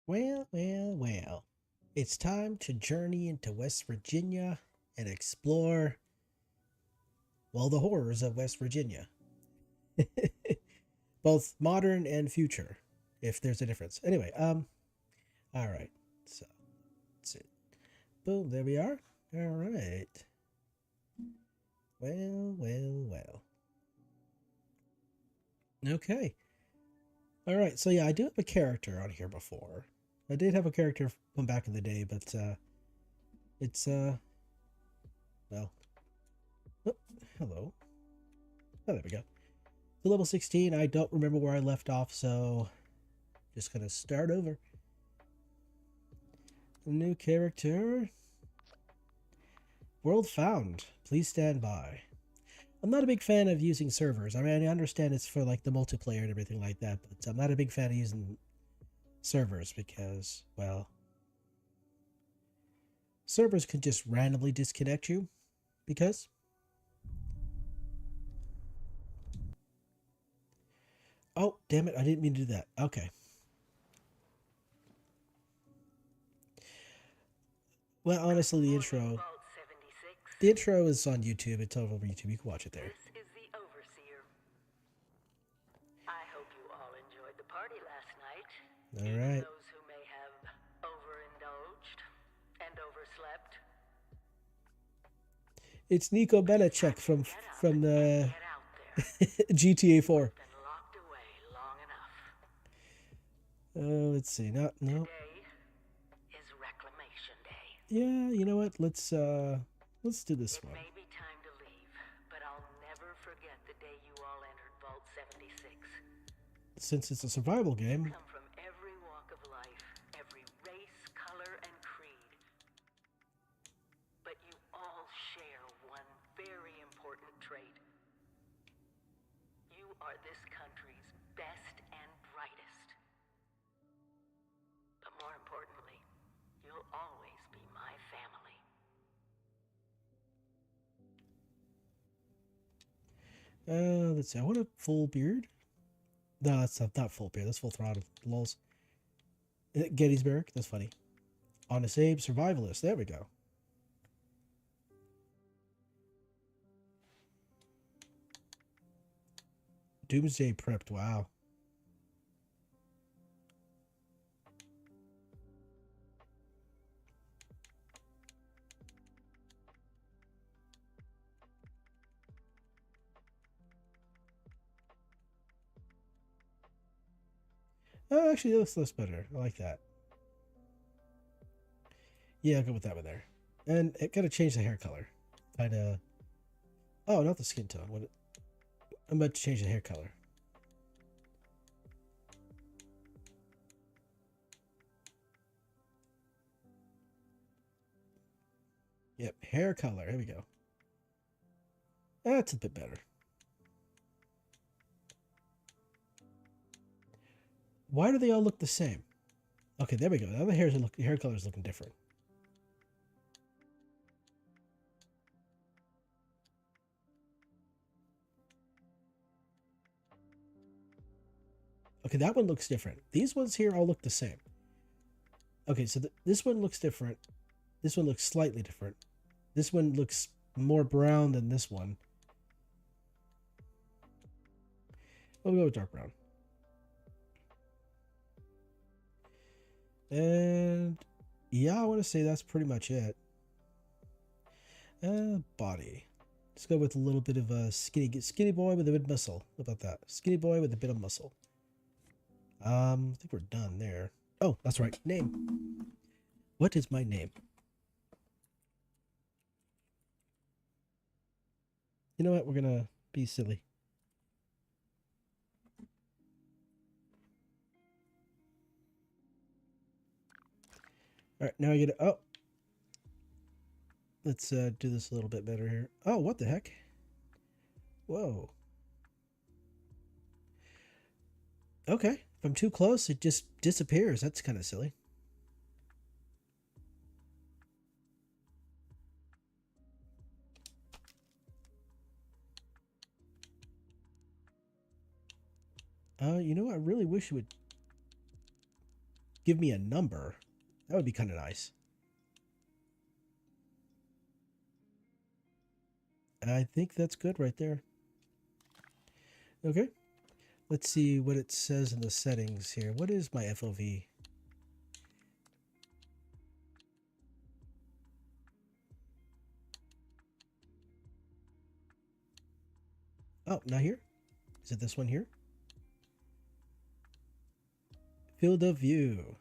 Well, well, well. It's time to journey into West Virginia and explore, well, the horrors of West Virginia. Both modern and future, if there's a difference. Anyway, all right. So, that's it. Boom, there we are. All right. Well, well, well. Okay. All right. So, yeah, I do have a character on here before. I did have a character from back in the day, but it's well, oh, hello. Oh, there we go. To level 16, I don't remember where I left off, so just gonna start over. A new character. World found. Please stand by. I'm not a big fan of using servers. I mean, I understand it's for like the multiplayer and everything like that, but I'm not a big fan of using servers because, well, servers can just randomly disconnect you because. Oh, damn it, I didn't mean to do that. Okay. Well, honestly, the intro. The intro is on YouTube. It's over YouTube. You can watch it there. This is the Overseer. I hope you all enjoyed the party last night. All Even right. those who may have overindulged and overslept. It's Nico Bellicec from the GTA 4. Been locked away long enough. Let's see. No. Today is Reclamation Day. Yeah, you know what? Let's do this It one. may be time to leave, but I'll never forget the day you all entered Vault 76. Since it's a survival game. Come from every walk of life, every race, color, and creed. But you all share one very important trait. You are this country's best and brightest. But more importantly, you'll always be my family. Let's see. I want a full beard. No, that's not full beard. That's full throttle. Lols. Gettysburg. That's funny. Honest Abe, survivalist. There we go. Doomsday prepped. Wow. Oh, actually, that looks better. I like that. Yeah, I'll go with that one there. And it gotta change the hair color. Kinda. Oh, not the skin tone. What? I'm about to change the hair color. Yep, hair color. There we go. That's a bit better. Why do they all look the same? Okay, there we go. Now the hair color is looking different. Okay, that one looks different. These ones here all look the same. Okay, so this one looks different. This one looks slightly different. This one looks more brown than this one. We'll go with dark brown. And yeah, I want to say that's pretty much it. Body. Let's go with a little bit of a skinny boy with a bit of muscle. How about that? Skinny boy with a bit of muscle. I think we're done there. Oh, that's right. Name. What is my name? You know what? We're gonna be silly. All right, now I get it. Oh, let's do this a little bit better here. Oh, what the heck? Whoa. Okay, if I'm too close, it just disappears. That's kind of silly. You know, I really wish it would give me a number. That would be kind of nice. I think that's good right there. Okay. Let's see what it says in the settings here. What is my FOV? Oh, not here? Is it this one here? Field of view.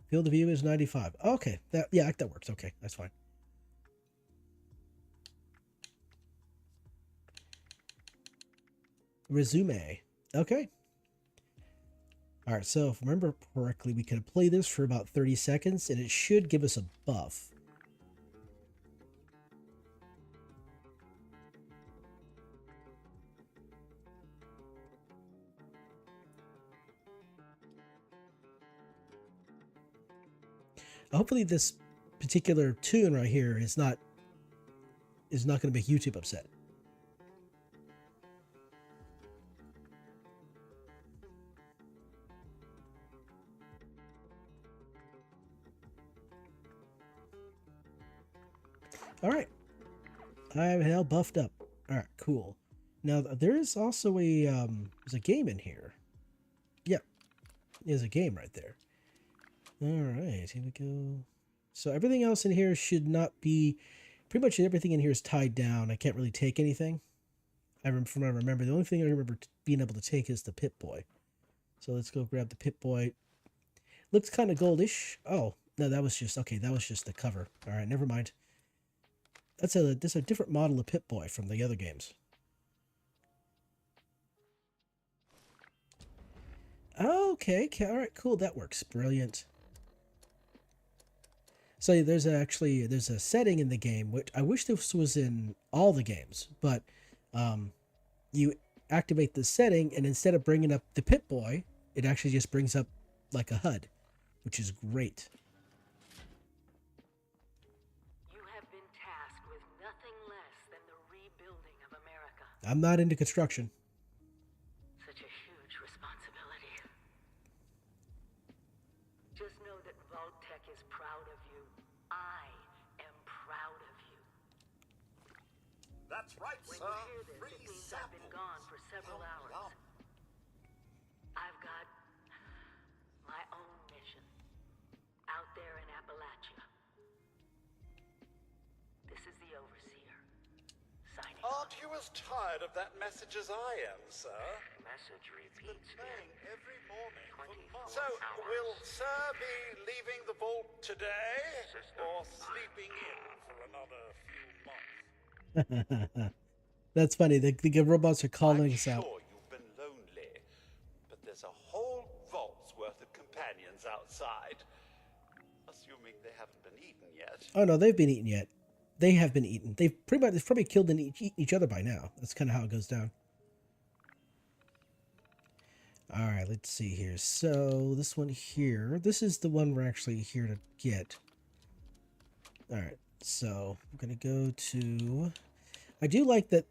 Field of view is 95. Okay, that works. Okay, that's fine. Resume. Okay. All right, so if I remember correctly, we can play this for about 30 seconds, and it should give us a buff. Hopefully this particular tune right here is not going to make YouTube upset. All right, I am now buffed up. All right, cool. Now there is also a there's a game in here. Yep, there's a game right there. All right, here we go. So everything else in here should not be. Pretty much everything in here is tied down. I can't really take anything. From what I remember, the only thing I remember being able to take is the Pip-Boy. So let's go grab the Pip-Boy. Looks kind of goldish. Oh, no, that was just the cover. All right, never mind. That's a different model of Pip-Boy from the other games. Okay, all right, cool. That works. Brilliant. So there's a setting in the game which I wish this was in all the games, but you activate the setting, and instead of bringing up the Pip-Boy, it actually just brings up like a HUD, which is great. You have been tasked with nothing less than the rebuilding of America. I'm not into construction. Such a huge responsibility. Just know that Vault-Tec is proud of you. I am proud of you. That's right, When sir. you hear this, Free it means samples. I've been gone for several hours. I've got my own mission out there in Appalachia. This is the Overseer, signing off. Aren't you as tired of that message as I am, sir? Message repeats Playing every morning for 24 months. So, hours. will sir be leaving the vault today, System or sleeping in for another few months? That's funny. The robots are calling I'm us out. sure you've been lonely, but there's a whole vault's worth of companions outside. Assuming they haven't been eaten yet. Oh no, they've been eaten yet. They have been eaten. They've probably killed and eaten each other by now. That's kind of how it goes down. All right, let's see here. So this one here, this is the one we're actually here to get. All right, so I'm gonna go to. I do like that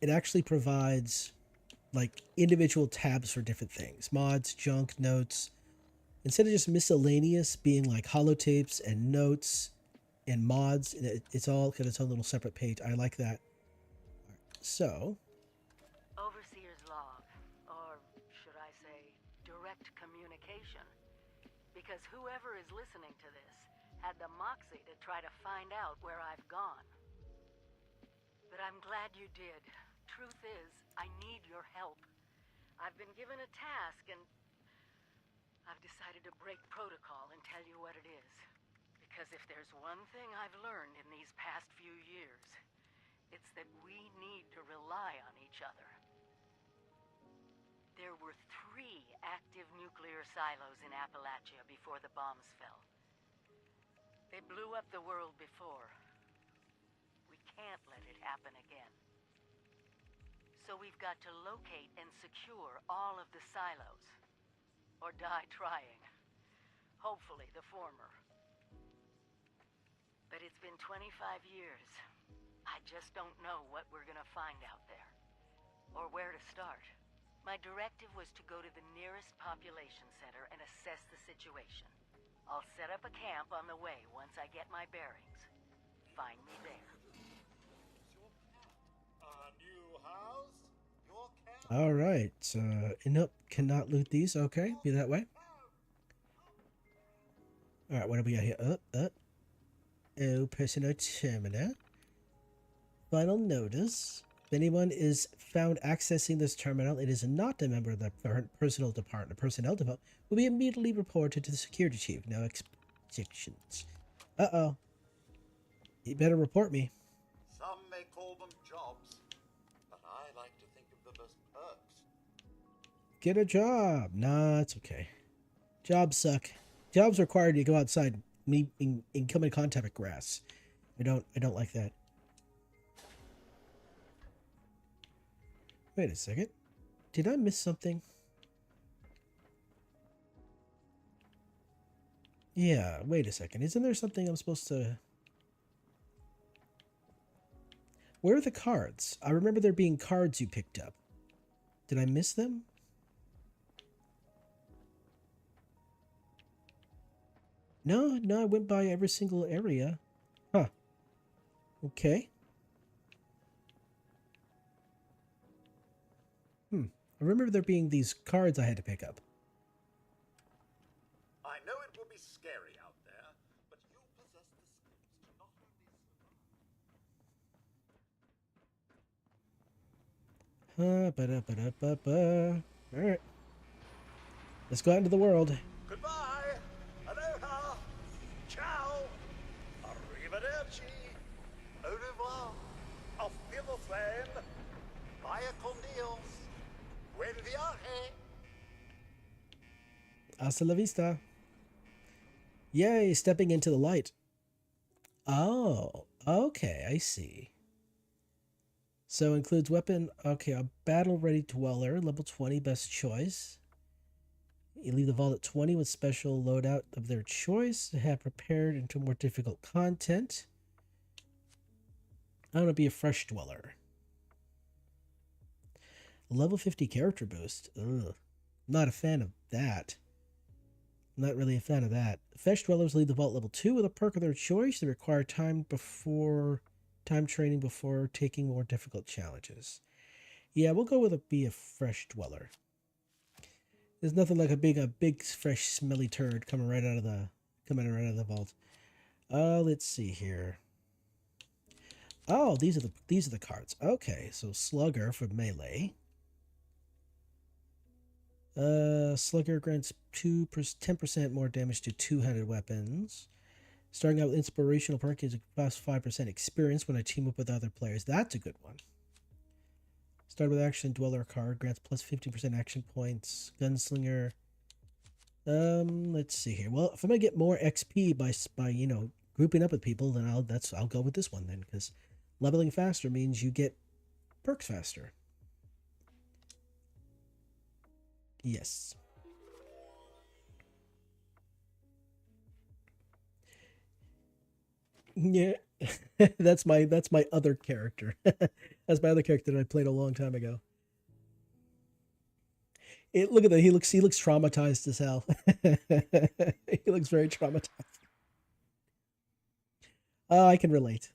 it actually provides like individual tabs for different things: mods, junk, notes. Instead of just miscellaneous being like holotapes and notes and mods, it's all got its own little separate page. I like that. So, Overseer's log, or should I say, direct communication. Because whoever is listening to this had the moxie to try to find out where I've gone. But I'm glad you did. Truth is, I need your help. I've been given a task, and I've decided to break protocol and tell you what it is. Because if there's one thing I've learned in these past few years, it's that we need to rely on each other. There were 3 active nuclear silos in Appalachia before the bombs fell. They blew up the world before. We can't let it happen again. So we've got to locate and secure all of the silos. Or die trying. Hopefully the former. But it's been 25 years. I just don't know what we're gonna find out there. Or where to start. My directive was to go to the nearest population center and assess the situation. I'll set up a camp on the way once I get my bearings. Find me there. New house? Your camp? All right. Nope, cannot loot these. Okay, be that way. All right, what do we got here? Oh, personal terminal. Final notice. If anyone is found accessing this terminal, it is not a member of the personnel department. Will be immediately reported to the security chief. No expectations. Uh-oh. You better report me. Some may call them jobs, but I like to think of them as perks. Get a job. Nah, it's okay. Jobs suck. Jobs require you to go outside and come in contact with grass. I don't like that. Wait a second. Did I miss something? Yeah, wait a second. Isn't there something I'm supposed to... Where are the cards? I remember there being cards you picked up. Did I miss them? No, I went by every single area. Huh. Okay. I remember there being these cards I had to pick up. I know it will be scary out there, but you possess the skills to not only... Alright. Let's go out into the world. Goodbye! Aloha! Ciao! Arrivederci! Au revoir! Auf Wiedersehen! Vaya con Dios! Buen viaje! Hasta la vista. Yay, stepping into the light. Oh, okay, I see. So includes weapon. Okay, a battle-ready dweller, level 20, best choice. You leave the vault at 20 with special loadout of their choice. Have prepared into more difficult content. I want to be a fresh dweller. Level 50 character boost. Ugh. Not a fan of that. Not really a fan of that. Fresh dwellers leave the vault level 2 with a perk of their choice. They require time training before taking more difficult challenges. Yeah, we'll go with be a fresh dweller. There's nothing like a big fresh smelly turd coming right out of the vault. Let's see here. Oh, these are the cards. Okay, so Slugger for melee. Slugger grants 10% more damage to two-handed weapons. Starting out with inspirational perk is plus 5% experience when I team up with other players. That's a good one. Start with action dweller card grants plus 50% action points. Gunslinger. Let's see here. Well, if I'm gonna get more XP by grouping up with people, then I'll go with this one then, because leveling faster means you get perks faster. Yes. Yeah. that's my other character. That's my other character that I played a long time ago. Look at that. He looks traumatized as hell. He looks very traumatized. I can relate.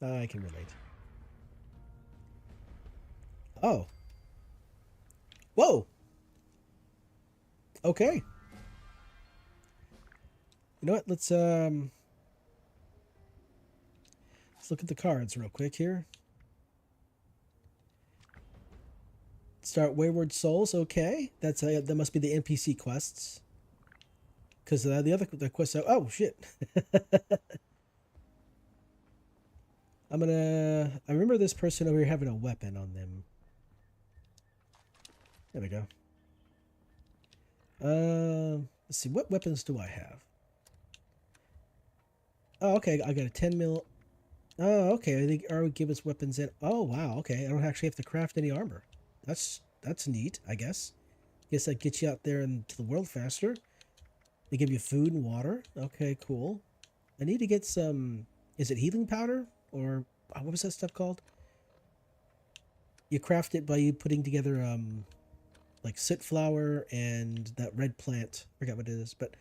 Oh. Whoa. Okay. You know what? Let's look at the cards real quick here. Start Wayward Souls. Okay, that must be the NPC quests. Because the quests. Oh shit. I remember this person over here having a weapon on them. There we go. Let's see. What weapons do I have? Oh, okay. I got a 10 mil. Oh, okay. I think R would give us weapons in. Oh, wow. Okay. I don't actually have to craft any armor. That's neat, I guess. Guess that gets you out there into the world faster. They give you food and water. Okay, cool. I need to get some... Is it healing powder? Or what was that stuff called? You craft it by you putting together like soot flower and that red plant. I forgot what it is, but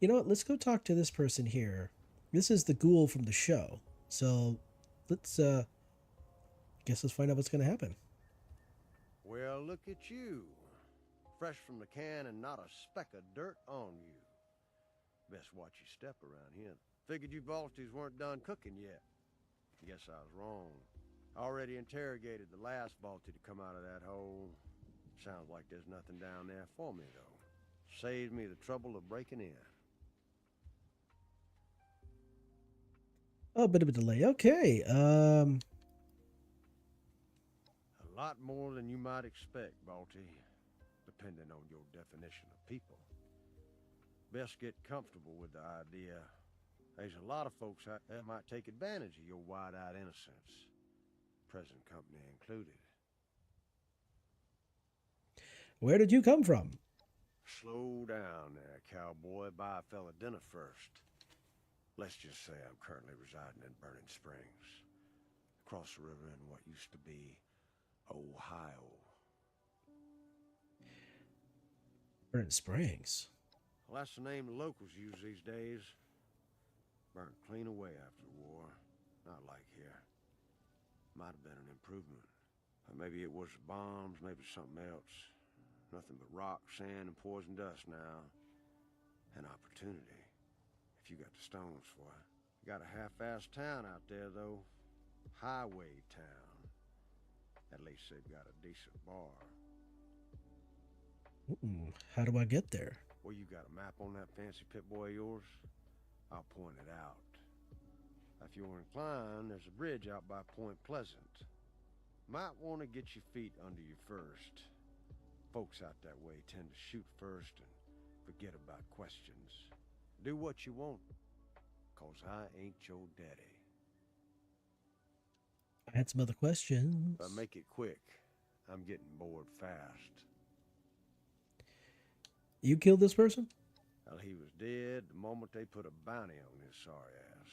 you know what? Let's go talk to this person here. This is the ghoul from the show. So let's guess let's find out what's gonna happen. Well, look at you. Fresh from the can and not a speck of dirt on you. Best watch your step around here. Figured you Balties weren't done cooking yet. Guess I was wrong. Already interrogated the last Balti to come out of that hole. Sounds like there's nothing down there for me, though. Saved me the trouble of breaking in. Oh, a bit of a delay. Okay. A lot more than you might expect, Balti, depending on your definition of people. Best get comfortable with the idea. There's a lot of folks out there that might take advantage of your wide-eyed innocence, present company included. Where did you come from? Slow down there, cowboy. Buy a fella dinner first. Let's just say I'm currently residing in Burning Springs, across the river in what used to be Ohio. Burnt Springs. Well, that's the name the locals use these days. Burnt clean away after the war. Not like here. Might have been an improvement. But maybe it was the bombs, maybe something else. Nothing but rock, sand, and poison dust now. An opportunity. If you got the stones for it. You got a half-assed town out there, though. Highway town. At least they've got a decent bar. How do I get there? Well, you got a map on that fancy Pip-Boy of yours? I'll point it out. If you're inclined, there's a bridge out by Point Pleasant. Might want to get your feet under you first. Folks out that way tend to shoot first and forget about questions. Do what you want, 'cause I ain't your daddy. I had some other questions. But make it quick. I'm getting bored fast. You killed this person? Well, he was dead the moment they put a bounty on his sorry ass.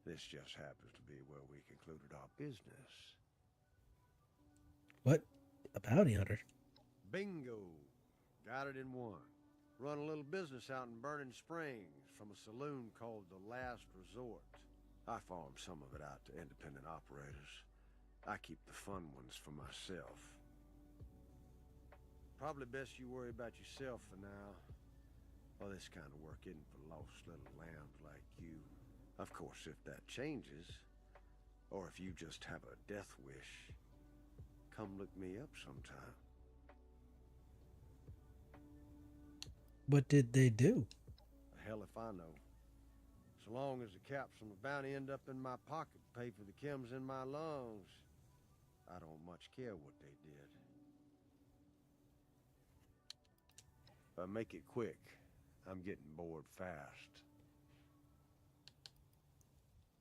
This just happens to be where we concluded our business. What? A bounty hunter? Bingo. Got it in one. Run a little business out in Burning Springs from a saloon called The Last Resort. I farm some of it out to independent operators. I keep the fun ones for myself. Probably best you worry about yourself for now. Well, this kind of work isn't for lost little lambs like you. Of course, if that changes, or if you just have a death wish, come look me up sometime. What did they do? The hell if I know. So long as the caps from the bounty end up in my pocket to pay for the chems in my lungs, I don't much care what they did. But make it quick. I'm getting bored fast.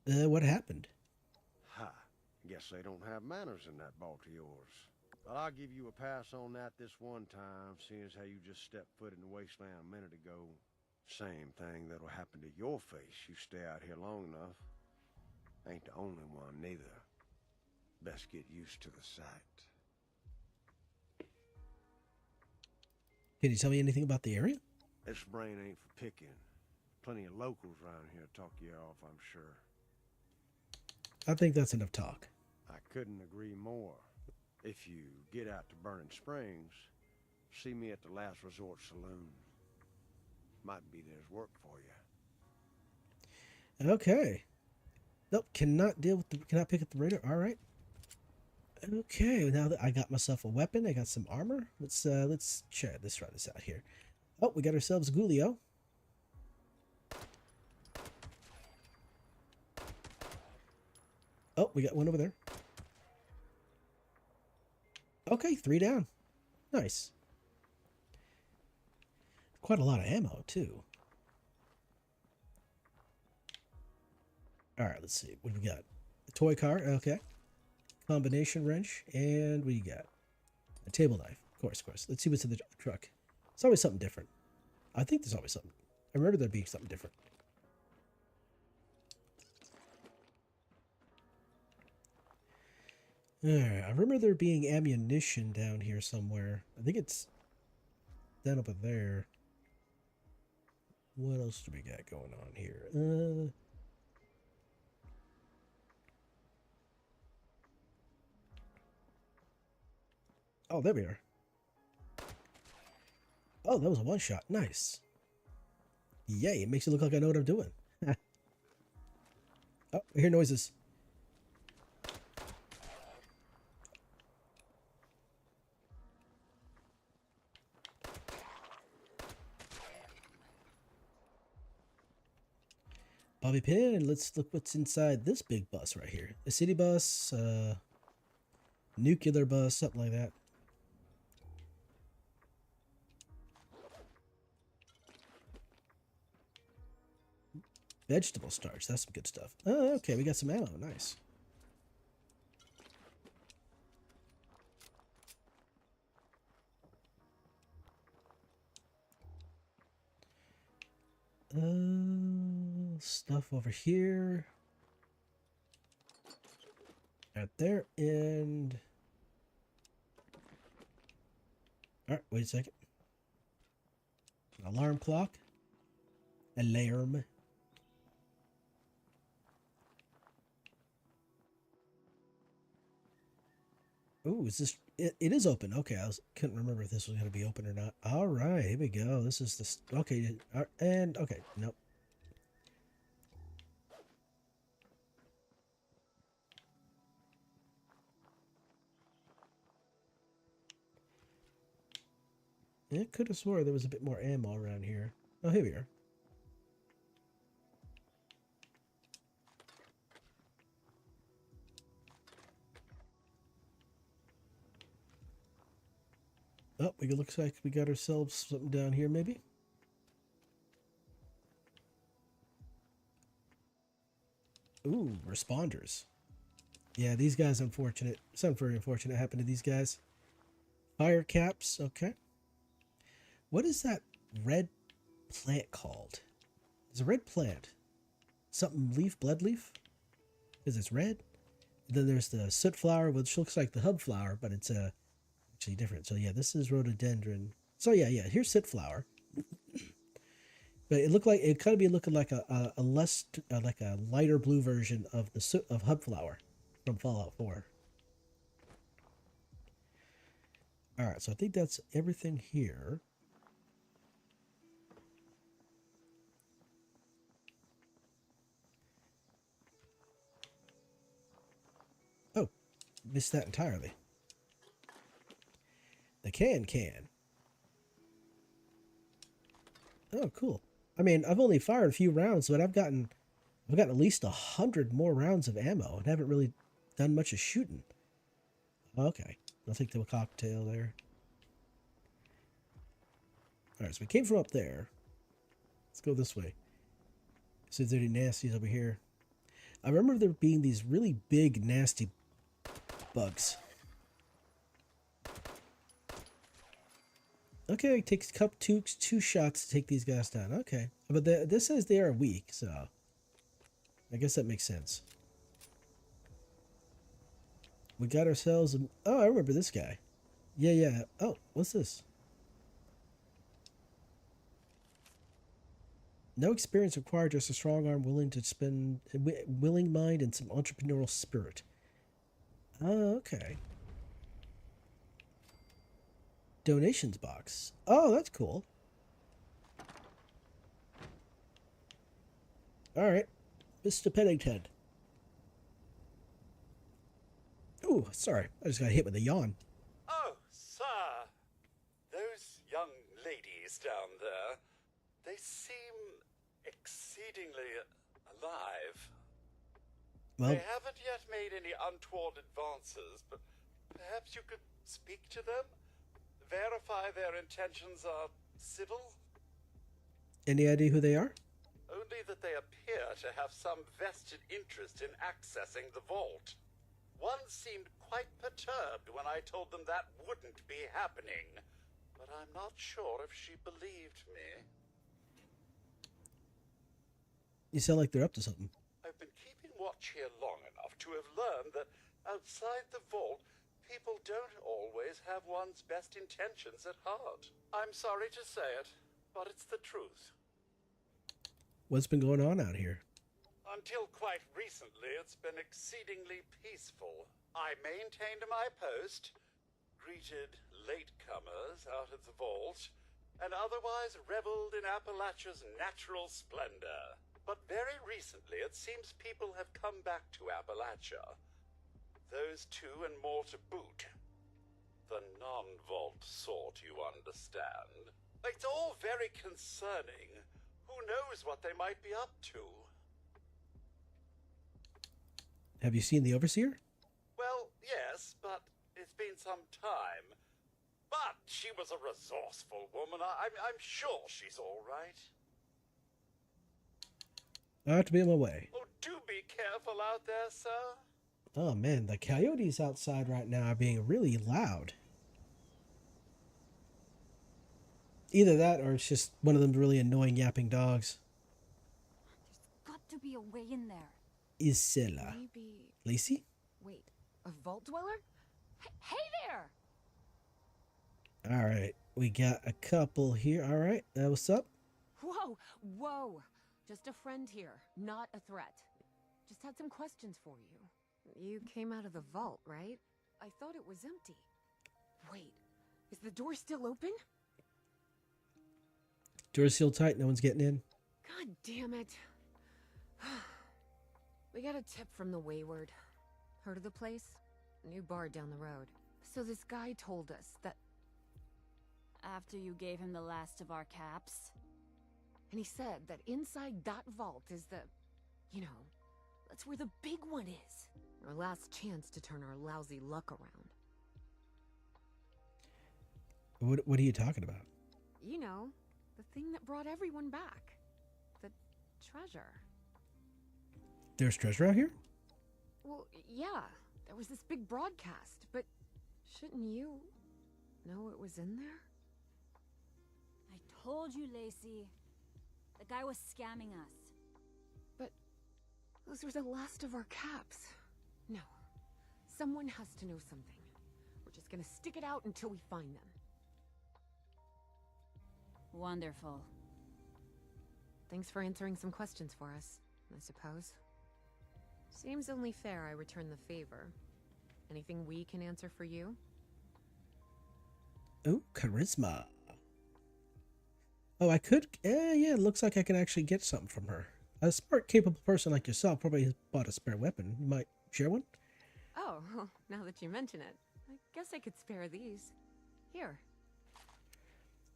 What happened? Ha! Guess they don't have manners in that vault of yours. But I'll give you a pass on that this one time, seeing as how you just stepped foot in the wasteland a minute ago. Same thing that'll happen to your face. You stay out here long enough. Ain't the only one, neither. Best get used to the sight. Can you tell me anything about the area? This brain ain't for picking. Plenty of locals around here talk you off, I'm sure. I think that's enough talk. I couldn't agree more. If you get out to Burning Springs, see me at the Last Resort Saloon. Might be there's work for you. Okay. Nope, cannot pick up the radar. All right. Okay, now that I got myself a weapon, I got some armor. Let's try this out here. Oh, we got ourselves a Ghulio. Oh, we got one over there. Okay, 3 down. Nice. Quite a lot of ammo, too. All right, let's see. What do we got? A toy car. Okay. Combination wrench. And what do you got? A table knife. Of course, of course. Let's see what's in the truck. It's always something different. I think there's always something. I remember there being something different. Alright, I remember there being ammunition down here somewhere. I think it's down over there. What else do we got going on here? Oh, there we are. Oh, that was a one shot. Nice. Yay, it makes it look like I know what I'm doing. Oh, I hear noises. Bobby Pin, let's look what's inside this big bus right here. A city bus, nuclear bus, something like that. Vegetable starch, that's some good stuff. Oh, okay, we got some ammo, nice. Stuff over here. Right there, and... Alright, wait a second. An alarm clock. Alarm. Ooh, is this... It is open. Okay, couldn't remember if this was going to be open or not. Alright, here we go. This is this... Okay, and... Okay, nope. I could have swore there was a bit more ammo around here. Oh, here we are. Oh, it looks like we got ourselves something down here, maybe? Ooh, responders. Yeah, these guys, unfortunate. Something very unfortunate happened to these guys. Fire caps, okay. What is that red plant called? It's a red plant. Something leaf, blood leaf? Because it's red. Then there's the soot flower, which looks like the hub flower, but it's actually different. So yeah, this is rhododendron. So yeah, here's soot flower. But it looked like it kind of be looking like a less like a lighter blue version of the soot of hub flower from Fallout 4. All right, so I think that's everything here. Oh, missed that entirely. The can. Oh, cool. I mean, I've only fired a few rounds, but I've gotten at least 100 more rounds of ammo and haven't really done much of shooting. Okay, I'll take the cocktail there. All right, so we came from up there. Let's go this way. See if there's any nasties over here. I remember there being these really big, nasty bugs. Okay, it takes two shots to take these guys down. Okay, but this says they are weak, so I guess that makes sense. We got ourselves oh, I remember this guy. Yeah. Oh, what's this? No experience required, just a strong arm, willing mind, and some entrepreneurial spirit. Oh, okay. Donations box. Oh, that's cool. All right, Mr. Pennington. Ooh, sorry, I just got hit with a yawn. Oh, sir. Those young ladies down there, they seem exceedingly alive. Well, They haven't yet made any untoward advances, but perhaps you could speak to them? Verify their intentions are civil? any idea who they are? Only that they appear to have some vested interest in accessing the vault. One seemed quite perturbed when I told them that wouldn't be happening, but I'm not sure if she believed me. You sound like they're up to something. I've been keeping watch here long enough to have learned that outside the vault, People don't always have one's best intentions at heart. I'm sorry to say it, but it's the truth. What's been going on out here? Until quite recently, it's been exceedingly peaceful. I maintained my post, greeted latecomers out of the vault, and otherwise reveled in Appalachia's natural splendor. But very recently, it seems people have come back to Appalachia. Those two and more to boot. The non-vault sort, you understand. It's all very concerning. Who knows what they might be up to? Have you seen the Overseer? Well, yes, but it's been some time. But she was a resourceful woman. I'm sure she's all right. I have to be on my way. Oh, do be careful out there, sir. Oh man, the coyotes outside right now are being really loud. Either that or it's just one of them really annoying yapping dogs. There's got to be a way in there. Isela. Maybe. Lacey? Wait, a vault dweller? Hey there! Alright, we got a couple here. Alright, what's up? Whoa, whoa. Just a friend here, not a threat. Just had some questions for you. You came out of the vault, right? I thought it was empty. Wait, is the door still open? Door's sealed tight, no one's getting in. God damn it. We got a tip from the Wayward. Heard of the place? New bar down the road. So this guy told us that... After you gave him the last of our caps? And he said that inside that vault is the... You know, that's where the big one is. Our last chance to turn our lousy luck around. What are you talking about? You know, the thing that brought everyone back. The treasure. There's treasure out here? Well, yeah. There was this big broadcast, but shouldn't you know it was in there? I told you, Lacey. The guy was scamming us. But those were the last of our caps. No. Someone has to know something. We're just gonna stick it out until we find them. Wonderful. Thanks for answering some questions for us, I suppose. Seems only fair I return the favor. Anything we can answer for you? Oh, charisma. Oh, I could... yeah, it looks like I can actually get something from her. A smart, capable person like yourself probably has bought a spare weapon. You might share one? Oh, well, now that you mention it, I guess I could spare these. Here.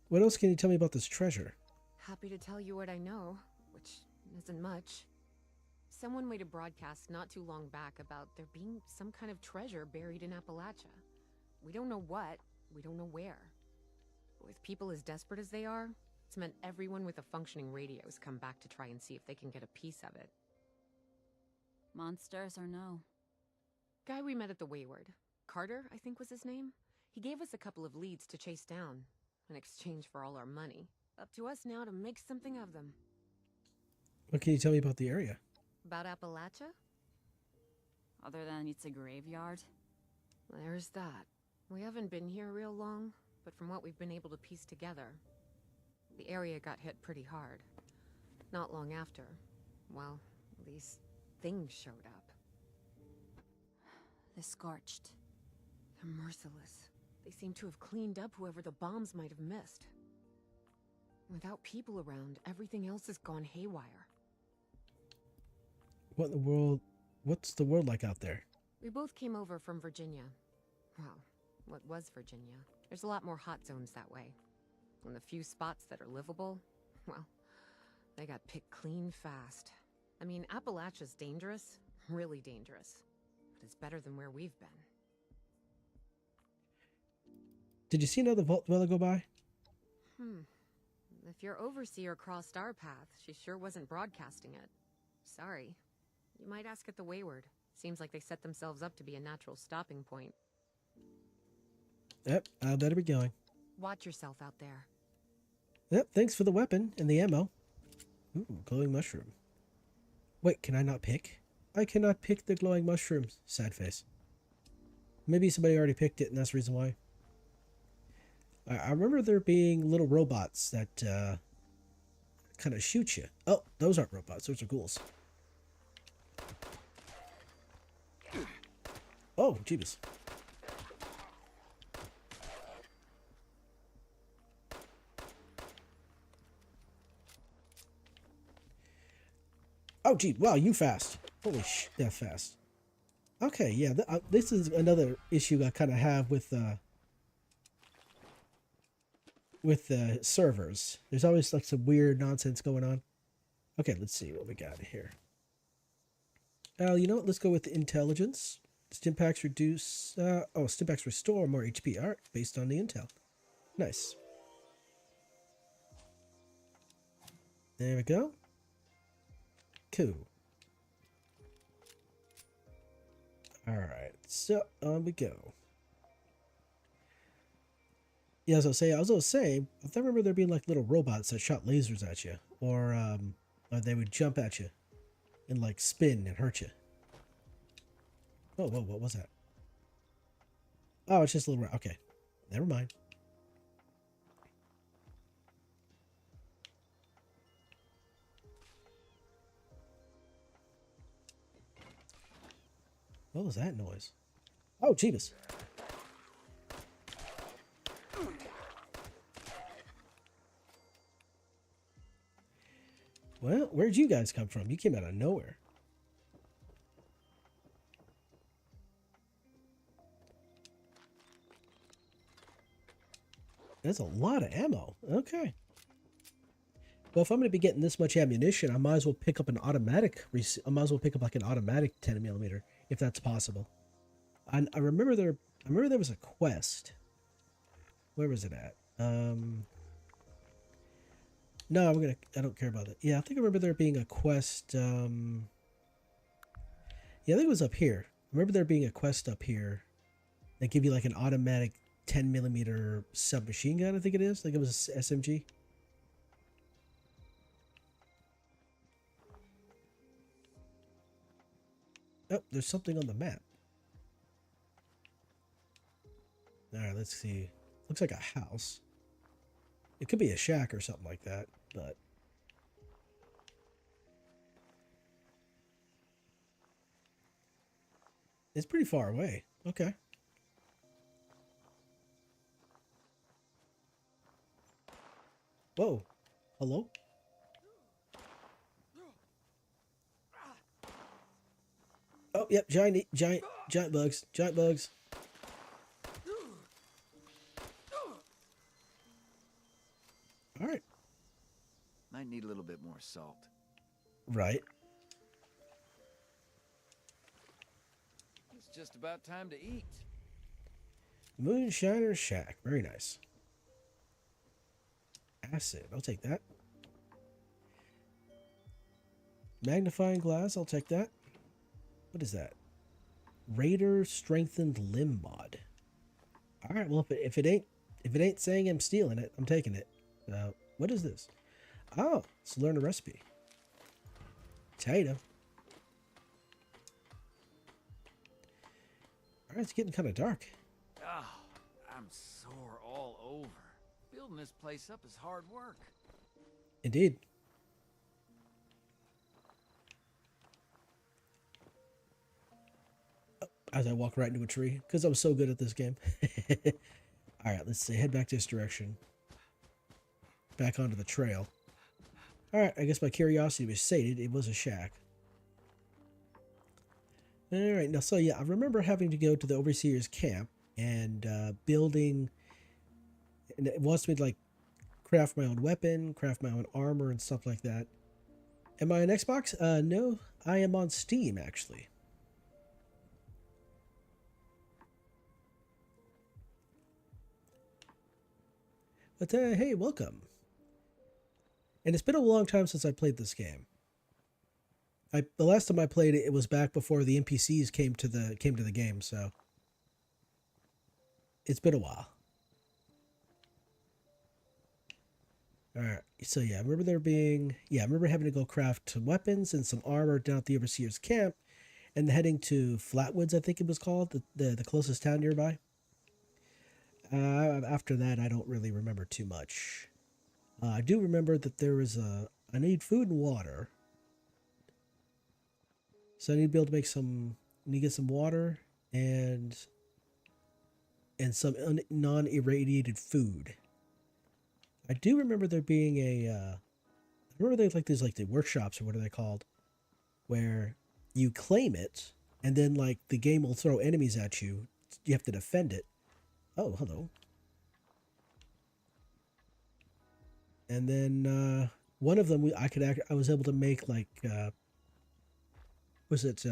What else can you tell me about this treasure? Happy to tell you what I know, which isn't much. Someone made a broadcast not too long back about there being some kind of treasure buried in Appalachia. We don't know what, we don't know where. With people as desperate as they are, it's meant everyone with a functioning radio has come back to try and see if they can get a piece of it. Monsters or no? Guy we met at the Wayward. Carter, I think was his name. He gave us a couple of leads to chase down, in exchange for all our money. Up to us now to make something of them. What can you tell me about the area? About Appalachia? Other than it's a graveyard? There's that. We haven't been here real long, but from what we've been able to piece together, the area got hit pretty hard. Not long after, well, these things showed up. The Scorched. They're merciless. They seem to have cleaned up whoever the bombs might have missed. Without people around, everything else has gone haywire. What in the world... What's the world like out there? We both came over from Virginia. Well, what was Virginia? There's a lot more hot zones that way. And the few spots that are livable, well, they got picked clean fast. I mean, Appalachia's dangerous, really dangerous. But it's better than where we've been. Did you see another vault dweller go by? If your overseer crossed our path, she sure wasn't broadcasting it. Sorry. You might ask at the Wayward. Seems like they set themselves up to be a natural stopping point. Yep, I better be going. Watch yourself out there. Yep, thanks for the weapon and the ammo. Ooh, glowing mushroom. Wait, can I not pick? I cannot pick the glowing mushrooms. Sad face. Maybe somebody already picked it, and that's the reason why. I remember there being little robots that kind of shoot you. Oh, those aren't robots. Those are ghouls. Oh, jeebus. Oh, gee. Wow, you fast. Holy sh... that fast. Okay, yeah. This is another issue I kind of have with the servers. There's always like some weird nonsense going on. Okay, let's see what we got here. You know what? Let's go with the intelligence. Stimpaks reduce... Stimpaks restore more HP. Alright, based on the intel. Nice. There we go. Cool. Alright, so on we go. Yeah, as I was gonna say, I remember there being like little robots that shot lasers at you. Or they would jump at you and like spin and hurt you. Oh, whoa, what was that? Oh, it's just a little... Okay, never mind. What was that noise? Oh, Jeebus. Well, where'd you guys come from? You came out of nowhere. That's a lot of ammo. Okay. Well, if I'm going to be getting this much ammunition, I might as well pick up an automatic. I might as well pick up like an automatic 10mm, if that's possible. I remember there. I remember there was a quest. Where was it at? No, I don't care about it. Yeah, I think I remember there being a quest. Yeah, I think it was up here. I remember there being a quest up here that give you like an automatic 10mm submachine gun. I think it is. Like it was a SMG. Oh, there's something on the map. All right, let's see. Looks like a house. It could be a shack or something like that, but... It's pretty far away. Okay. Whoa. Hello? Oh, yep, giant bugs. Giant bugs. All right. Might need a little bit more salt. Right. It's just about time to eat. Moonshiner Shack. Very nice. Acid. I'll take that. Magnifying glass. I'll take that. What is that? Raider strengthened limb mod. All right. Well, if it ain't saying I'm stealing it, I'm taking it. What is this? Oh, let's learn a recipe. Potato. All right, it's getting kind of dark. Oh, I'm sore all over. Building this place up is hard work. Indeed. As I walk right into a tree, because I'm so good at this game. All right, let's see. Head back this direction. Back onto the trail. All right, I guess my curiosity was sated. It was a shack. All right, now, so yeah, I remember having to go to the Overseer's camp and building, and it wants me to like craft my own weapon, craft my own armor and stuff like that. Am I on Xbox? No, I am on Steam, actually. But hey, welcome. And it's been a long time since I played this game. The last time I played it, it was back before the NPCs came to the game, so it's been a while. All right, so yeah, I remember having to go craft some weapons and some armor down at the Overseer's camp, and heading to Flatwoods, I think it was called, the closest town nearby. After that, I don't really remember too much. I do remember that there was I need food and water. So I need to be able to make some, need to get some water and some non-irradiated food. I do remember there being I remember they like these like the workshops or what are they called, where you claim it and then like the game will throw enemies at you. You have to defend it. Oh, hello. And then one of them I was able to make like was it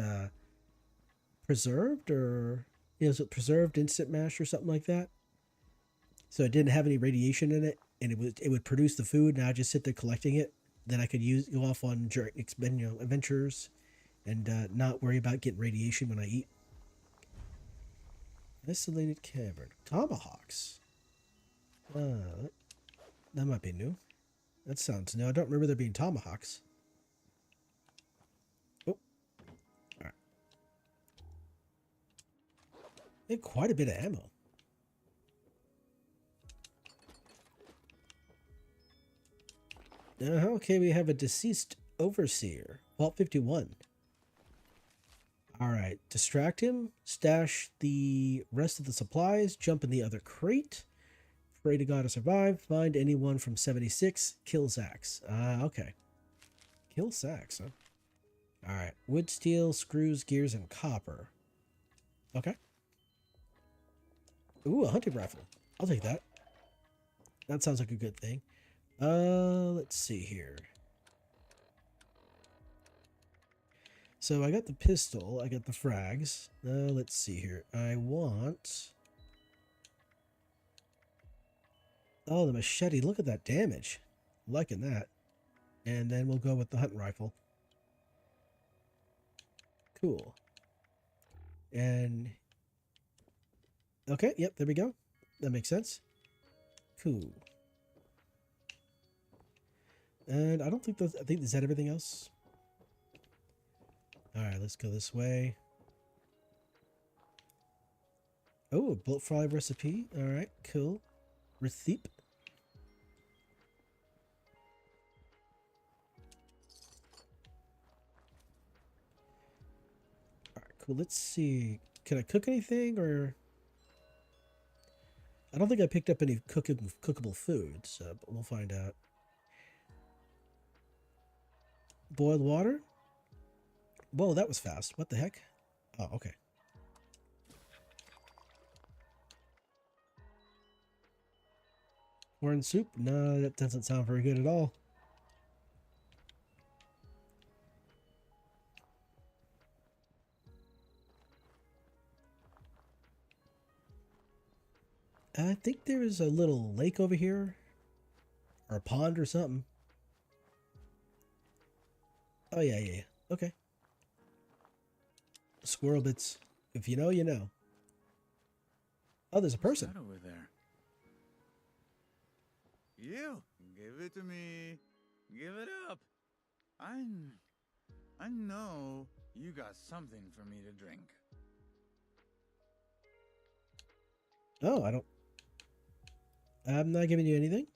preserved or was it preserved instant mash or something like that? So it didn't have any radiation in it, and it would produce the food, and I just sit there collecting it. Then I could go off on adventures, and not worry about getting radiation when I eat. Isolated cavern, tomahawks. That might be new. That sounds new. I don't remember there being tomahawks. Oh, all right. They had quite a bit of ammo. Okay, we have a deceased overseer. Vault 51. Alright, distract him, stash the rest of the supplies, jump in the other crate. Pray to God to survive. Find anyone from 76. Kill Zax. Okay. Kill Zax, huh? Alright. Wood, steel, screws, gears, and copper. Okay. Ooh, a hunting rifle. I'll take that. That sounds like a good thing. Let's see here. So I got the pistol, I got the frags. Let's see here. I want... Oh, the machete. Look at that damage. Liking that. And then we'll go with the hunting rifle. Cool. And... Okay, yep, there we go. That makes sense. Cool. And I don't think I think, is that everything else? Alright, let's go this way. Oh, a bullet fry recipe. Alright, cool. Receipt. Alright, cool. Let's see. Can I cook anything or... I don't think I picked up any cookable foods, but we'll find out. Boiled water? Whoa, that was fast. What the heck? Oh, okay. Corn soup? No, that doesn't sound very good at all. I think there is a little lake over here. Or a pond or something. Oh, yeah. Okay. Squirrel bits. If you know, you know. Oh, there's a person. What's that over there? You! Give it to me. Give it up. I know you got something for me to drink. Oh, I'm not giving you anything.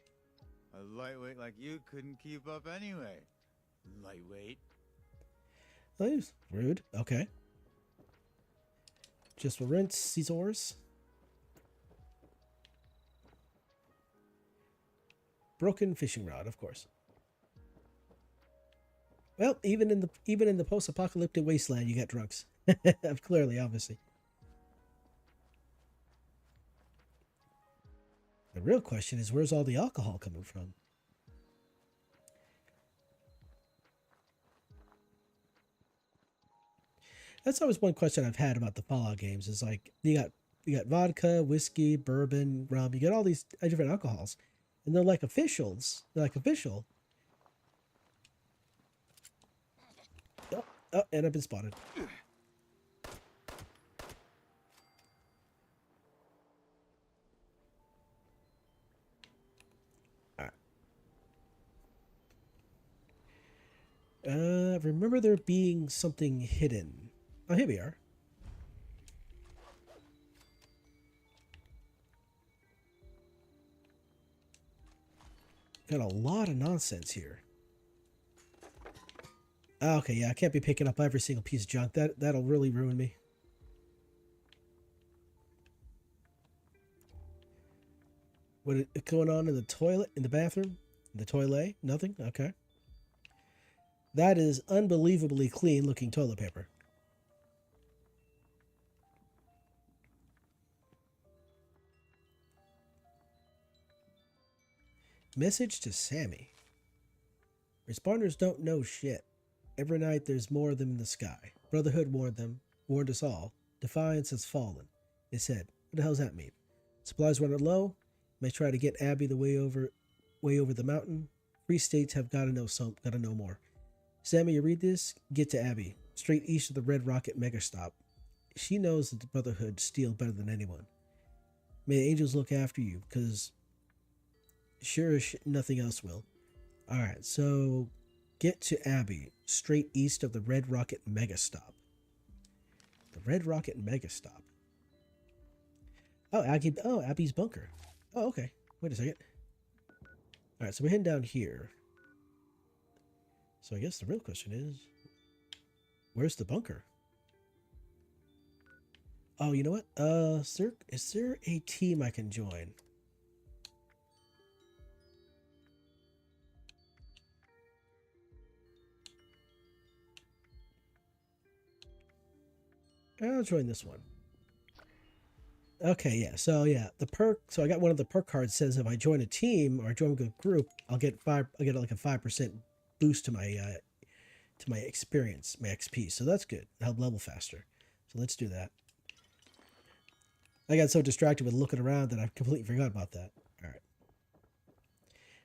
A lightweight like you couldn't keep up anyway. Lightweight. Oh, rude. Okay. Just will rinse Caesars. Broken fishing rod, of course. Well, even in the post-apocalyptic wasteland, you get drunks. Clearly, obviously. The real question is, where's all the alcohol coming from? That's always one question I've had about the Fallout games. Is like you got vodka, whiskey, bourbon, rum. You get all these different alcohols, and they're like officials. They're like official. Oh, and I've been spotted. Remember there being something hidden. Oh, here we are. Got a lot of nonsense here. Okay, yeah, I can't be picking up every single piece of junk. That'll really ruin me. What is going on in the toilet, in the bathroom? In the toilet? Nothing? Okay. That is unbelievably clean looking toilet paper. Message to Sammy. Responders don't know shit. Every night there's more of them in the sky. Brotherhood warned us all. Defiance has fallen. It said, what the hell's that mean? Supplies running low. May try to get Abby the way over the mountain. Free states have gotta know more. Sammy, you read this? Get to Abby, straight east of the Red Rocket megastop. She knows that the Brotherhood steal better than anyone. May the angels look after you, because sure as nothing else will. Alright, so get to Abby, straight east of the Red Rocket megastop. The Red Rocket megastop. Oh, Abby's bunker. Oh, okay. Wait a second. Alright, so we're heading down here. So I guess the real question is, where's the bunker? Oh, you know what? Is there a team I can join? I'll join this one. Okay, yeah. So yeah, the perk. So I got one of the perk cards says if I join a team or join a group, I'll get like a 5% boost to my experience, my XP. So that's good. Help level faster. So let's do that. I got so distracted with looking around that I completely forgot about that. All right.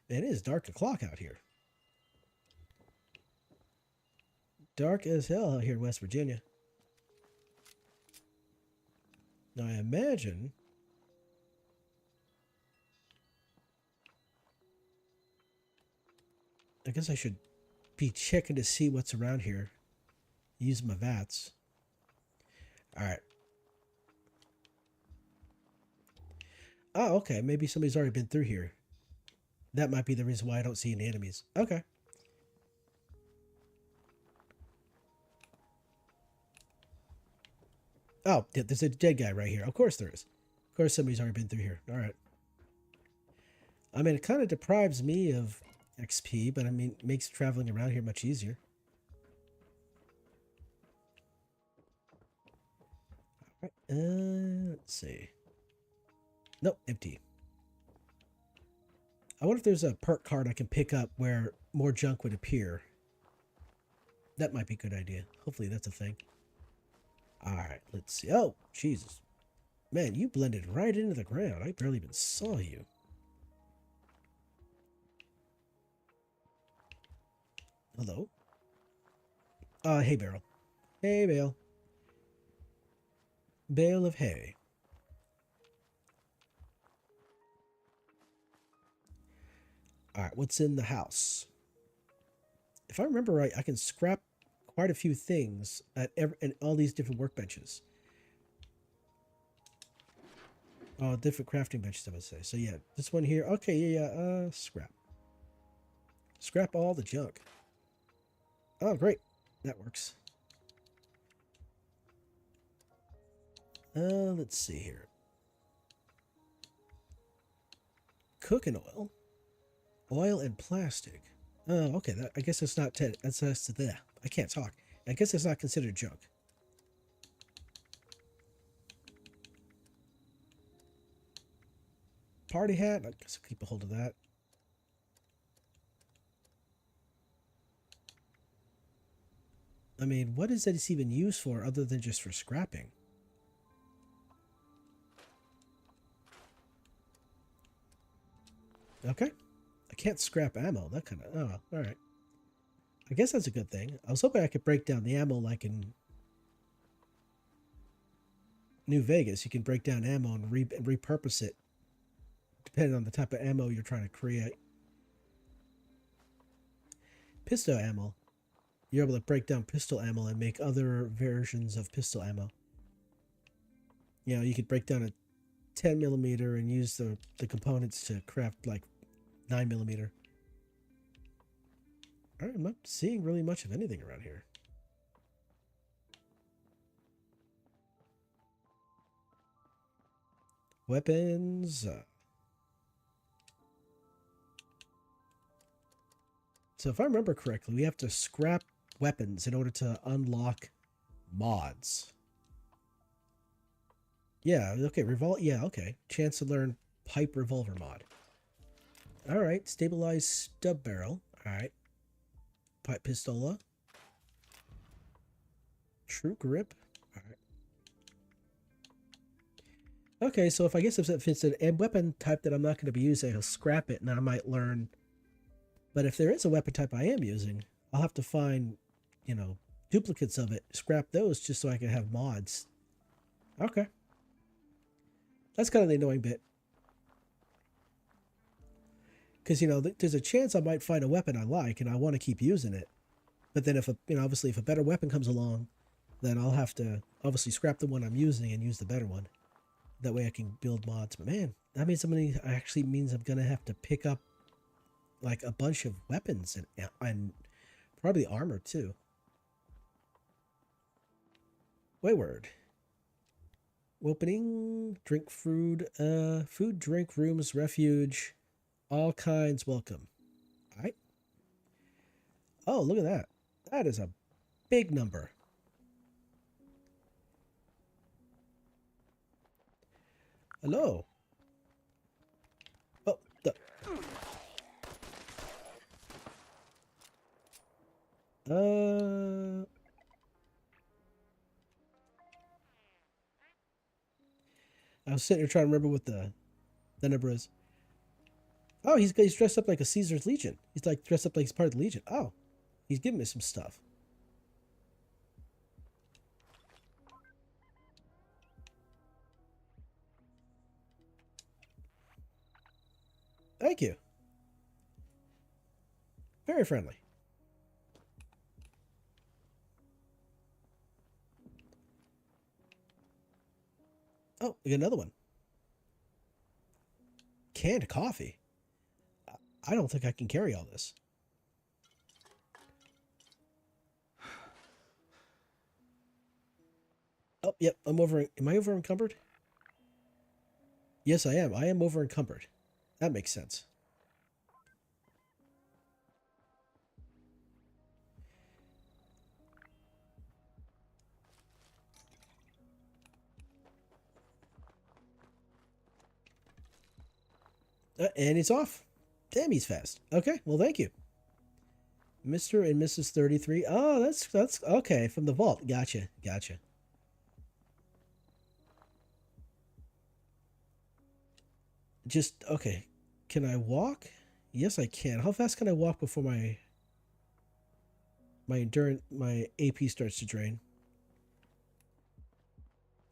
Man, it is dark o'clock out here. Dark as hell out here in West Virginia. Now I imagine I guess I should be checking to see what's around here. Use my VATS. Alright. Oh, okay. Maybe somebody's already been through here. That might be the reason why I don't see any enemies. Okay. Oh, yeah, there's a dead guy right here. Of course there is. Of course somebody's already been through here. Alright. I mean, it kind of deprives me of XP, but I mean, it makes traveling around here much easier. Alright, let's see. Nope, empty. I wonder if there's a perk card I can pick up where more junk would appear. That might be a good idea. Hopefully that's a thing. Alright, let's see. Oh, Jesus. Man, you blended right into the ground. I barely even saw you. Hello? Hey, Barrel. Hey, Bale. Bale of hay. Alright, what's in the house? If I remember right, I can scrap quite a few things at all these different workbenches. Oh, different crafting benches, I would say. So yeah, this one here. Okay, yeah, scrap. Scrap all the junk. Oh, great. That works. Let's see here. Cooking oil. Oil and plastic. Oh, okay. I guess it's not. That's there. I can't talk. I guess it's not considered junk. Party hat. I guess I'll keep a hold of that. I mean, what is this even used for other than just for scrapping? Okay. I can't scrap ammo. That kind of... Oh, alright. I guess that's a good thing. I was hoping I could break down the ammo like in New Vegas. You can break down ammo and repurpose it depending on the type of ammo you're trying to create. Pistol ammo. you're able to break down pistol ammo and make other versions of pistol ammo. You know, you could break down a 10 millimeter and use the components to craft like 9 millimeter. All right, I'm not seeing really much of anything around here. Weapons. So if I remember correctly, we have to scrap weapons in order to unlock mods. Yeah, okay, yeah, okay. Chance to learn pipe revolver mod. Alright, stabilized stub barrel. Alright. Pipe pistola. True grip. Alright. Okay, so if I guess if it's a weapon type that I'm not going to be using, I'll scrap it and I might learn. But if there is a weapon type I am using, I'll have to find, you know, duplicates of it, scrap those just so I can have mods. Okay. That's kind of the annoying bit. Because, you know, there's a chance I might find a weapon I like and I want to keep using it. But then if, obviously if a better weapon comes along, then I'll have to obviously scrap the one I'm using and use the better one. That way I can build mods. But man, that means actually means I'm going to have to pick up like a bunch of weapons and probably armor too. Wayward. Opening, drink food, drink, rooms, refuge, all kinds welcome. All right. Oh, look at that. That is a big number. Hello. Oh, I was sitting here trying to remember what the number is. Oh, he's dressed up like a Caesar's Legion. He's like dressed up like he's part of the Legion. Oh, he's giving me some stuff. Thank you. Very friendly. Oh, we got another one. Canned coffee. I don't think I can carry all this. Oh, yep, I'm over. Am I over encumbered? Yes, I am. I am over encumbered. That makes sense. And it's off. Damn, he's fast. Okay, well, thank you. Mr. and Mrs. 33. Oh, that's okay. From the vault. Gotcha. Just, okay. Can I walk? Yes, I can. How fast can I walk before my AP starts to drain?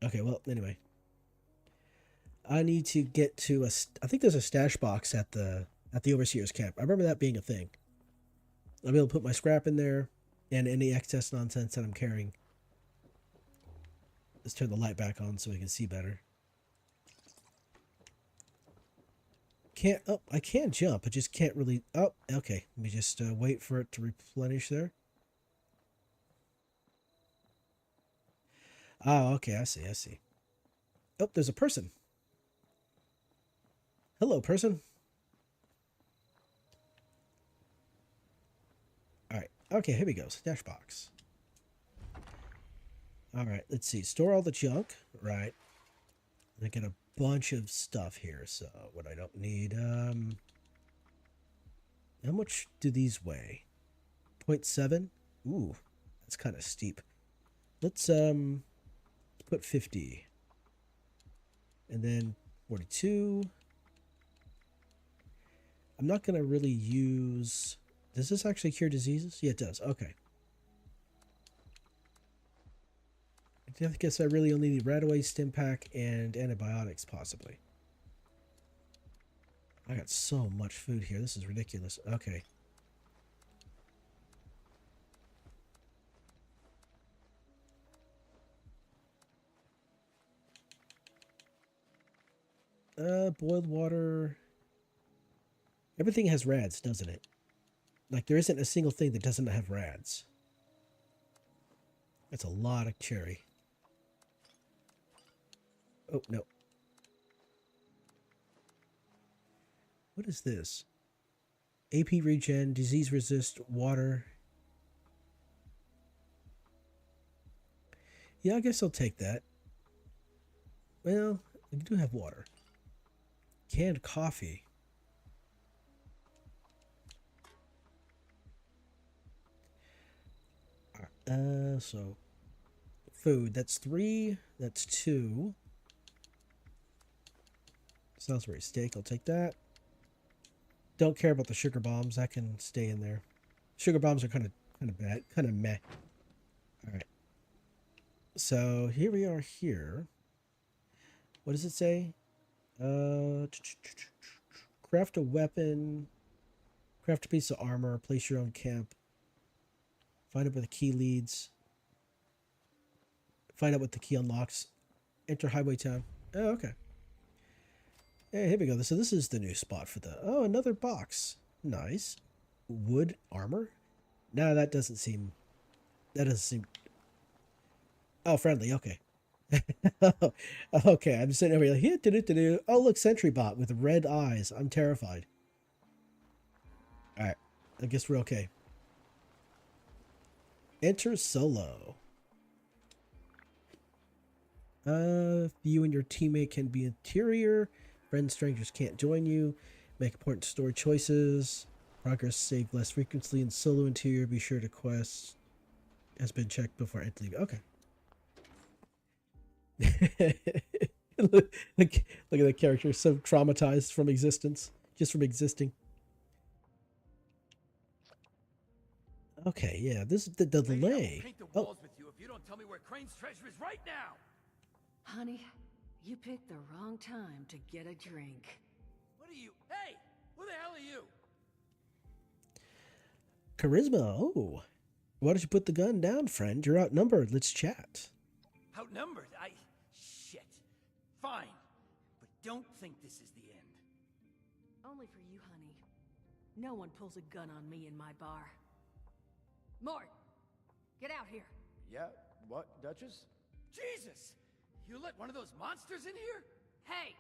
Okay, well, anyway. I need to get to I think there's a stash box at the overseer's camp. I remember that being a thing. I'll be able to put my scrap in there and any excess nonsense that I'm carrying. Let's turn the light back on so we can see better. I can jump. I just can't really. Oh, okay. Let me just wait for it to replenish there. Oh, okay. I see. Oh, there's a person. Hello, person. All right. Okay, here we go. Stash box. All right. Let's see. Store all the junk. Right. I get a bunch of stuff here. So what I don't need. How much do these weigh? 0.7. Ooh, that's kind of steep. Let's put 50. And then 42. I'm not going to really use... Does this actually cure diseases? Yeah, it does. Okay. I guess I really only need Radaway, Stim-Pack, and antibiotics, possibly. I got so much food here. This is ridiculous. Okay. Boiled water. Everything has rads, doesn't it? Like, there isn't a single thing that doesn't have rads. That's a lot of cherry. Oh, no. What is this? AP regen, disease resist, water. Yeah, I guess I'll take that. Well, I do have water. Canned coffee. So food. That's 3. That's 2. Salisbury steak. I'll take that. Don't care about the sugar bombs. That can stay in there. Sugar bombs are kind of bad, kind of meh. All right. So here we are here. What does it say? Craft a weapon. Craft a piece of armor. Place your own camp. Find out where the key leads. Find out what the key unlocks. Enter highway town. Oh, okay. Hey, here we go. So this is the new spot for the... Oh, another box. Nice. Wood armor? No, that doesn't seem... That doesn't seem... Oh, friendly. Okay. Okay, I'm sitting over here like, oh, look, sentry bot with red eyes. I'm terrified. Alright. I guess we're okay. Enter solo. You and your teammate can be interior. Friends, strangers can't join you. Make important story choices. Progress saved less frequently in solo interior. Be sure to quest has been checked before entering. Okay. look at that character, so traumatized from existence, just from existing. Okay, yeah, this is the delay. Paint the walls with you if you don't tell me where Crane's treasure is right now. Honey, you picked the wrong time to get a drink. What are you? Hey, who the hell are you? Charisma. Oh, why don't you put the gun down, friend? You're outnumbered. Let's chat. Outnumbered? Shit. Fine. But don't think this is the end. Only for you, honey. No one pulls a gun on me in my bar. Mort, get out here. Yeah, what, Duchess? Jesus! You let one of those monsters in here? Hey,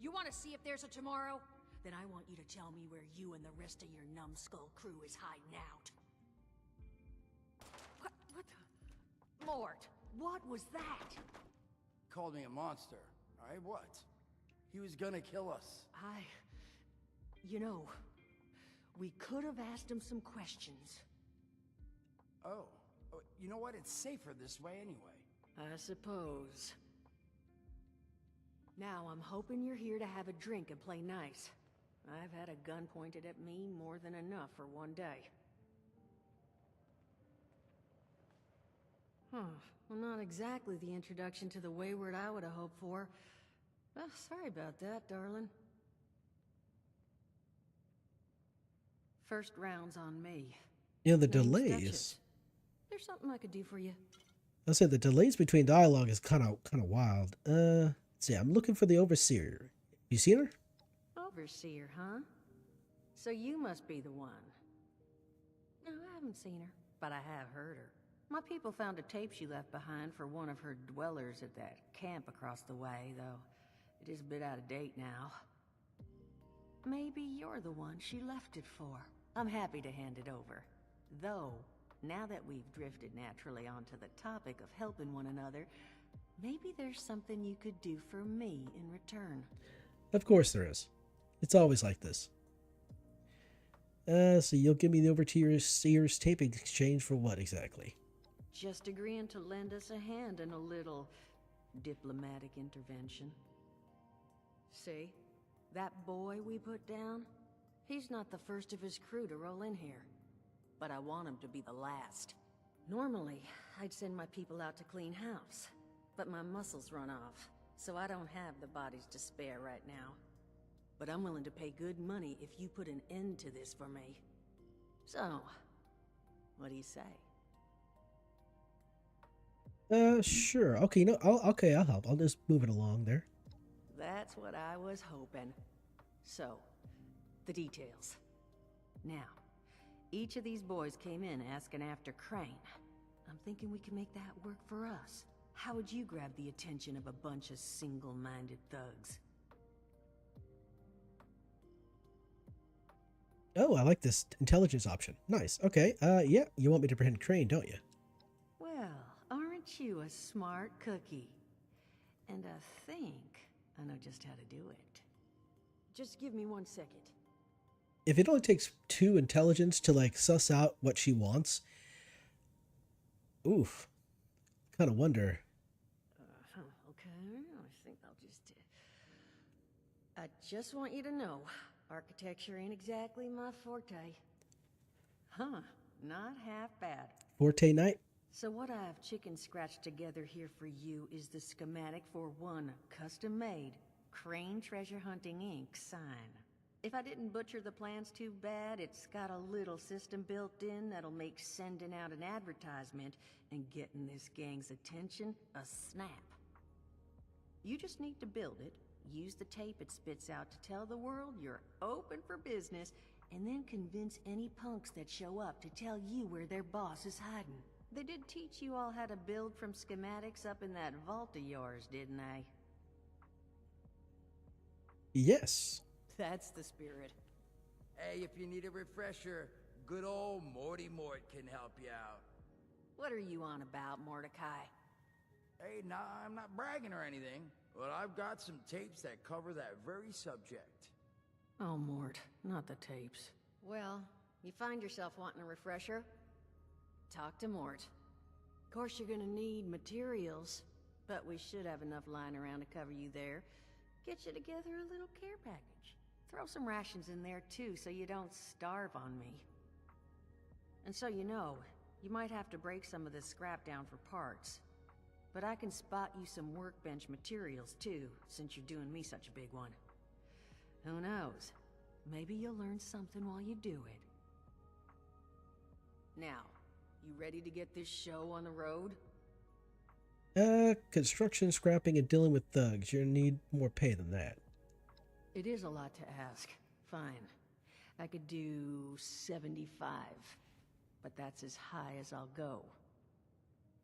you want to see if there's a tomorrow? Then I want you to tell me where you and the rest of your numbskull crew is hiding out. What the? Mort, what was that? Called me a monster. Alright, what? He was gonna kill us. You know, we could have asked him some questions. Oh, you know what? It's safer this way anyway. I suppose. Now I'm hoping you're here to have a drink and play nice. I've had a gun pointed at me more than enough for one day. Well, not exactly the introduction to the Wayward I would have hoped for. Well, sorry about that, darling. First round's on me. You know, the Name's delays. Duchess. There's something I could do for you. I'll say the delays between dialogue is kind of wild. Let's see. I'm looking for the overseer. You seen her? Overseer, huh? So you must be the one. No, I haven't seen her, but I have heard her. My people found a tape she left behind for one of her dwellers at that camp across the way, though it is a bit out of date now. Maybe you're the one she left it for. I'm happy to hand it over. Though, now that we've drifted naturally onto the topic of helping one another, maybe there's something you could do for me in return. Of course there is. It's always like this. So you'll give me the overseer's tape in exchange for what exactly? Just agreeing to lend us a hand in a little diplomatic intervention. See? That boy we put down? He's not the first of his crew to roll in here. But I want him to be the last. Normally, I'd send my people out to clean house. But my muscles run off, so I don't have the bodies to spare right now. But I'm willing to pay good money if you put an end to this for me. So, what do you say? Sure. Okay, I'll help. I'll just move it along there. That's what I was hoping. So, the details. Now, each of these boys came in asking after Crane. I'm thinking we can make that work for us. How would you grab the attention of a bunch of single-minded thugs? Oh, I like this intelligence option. Nice. Okay. Yeah, you want me to pretend Crane, don't you? Well, aren't you a smart cookie? And I think I know just how to do it. Just give me 1 second. If it only takes 2 intelligence to like suss out what she wants, oof. Kind of wonder. Okay, I think I'll just... I just want you to know, architecture ain't exactly my forte. Huh, not half bad. Forte night? So what I've chicken scratched together here for you is the schematic for one custom-made Crane Treasure Hunting Inc. sign. If I didn't butcher the plans too bad, it's got a little system built in that'll make sending out an advertisement and getting this gang's attention a snap. You just need to build it, use the tape it spits out to tell the world you're open for business, and then convince any punks that show up to tell you where their boss is hiding. They did teach you all how to build from schematics up in that vault of yours, didn't they? Yes. That's the spirit. Hey, if you need a refresher, good old Morty Mort can help you out. What are you on about, Mordecai? Hey, nah, I'm not bragging or anything, but I've got some tapes that cover that very subject. Oh, Mort, not the tapes. Well, you find yourself wanting a refresher? Talk to Mort. Of course, you're gonna need materials, but we should have enough lying around to cover you there. Get you together a little care package. Throw some rations in there, too, so you don't starve on me. And so you know, you might have to break some of this scrap down for parts. But I can spot you some workbench materials, too, since you're doing me such a big one. Who knows? Maybe you'll learn something while you do it. Now, you ready to get this show on the road? Construction, scrapping, and dealing with thugs. You're gonna need more pay than that. It is a lot to ask. Fine. I could do 75. But that's as high as I'll go.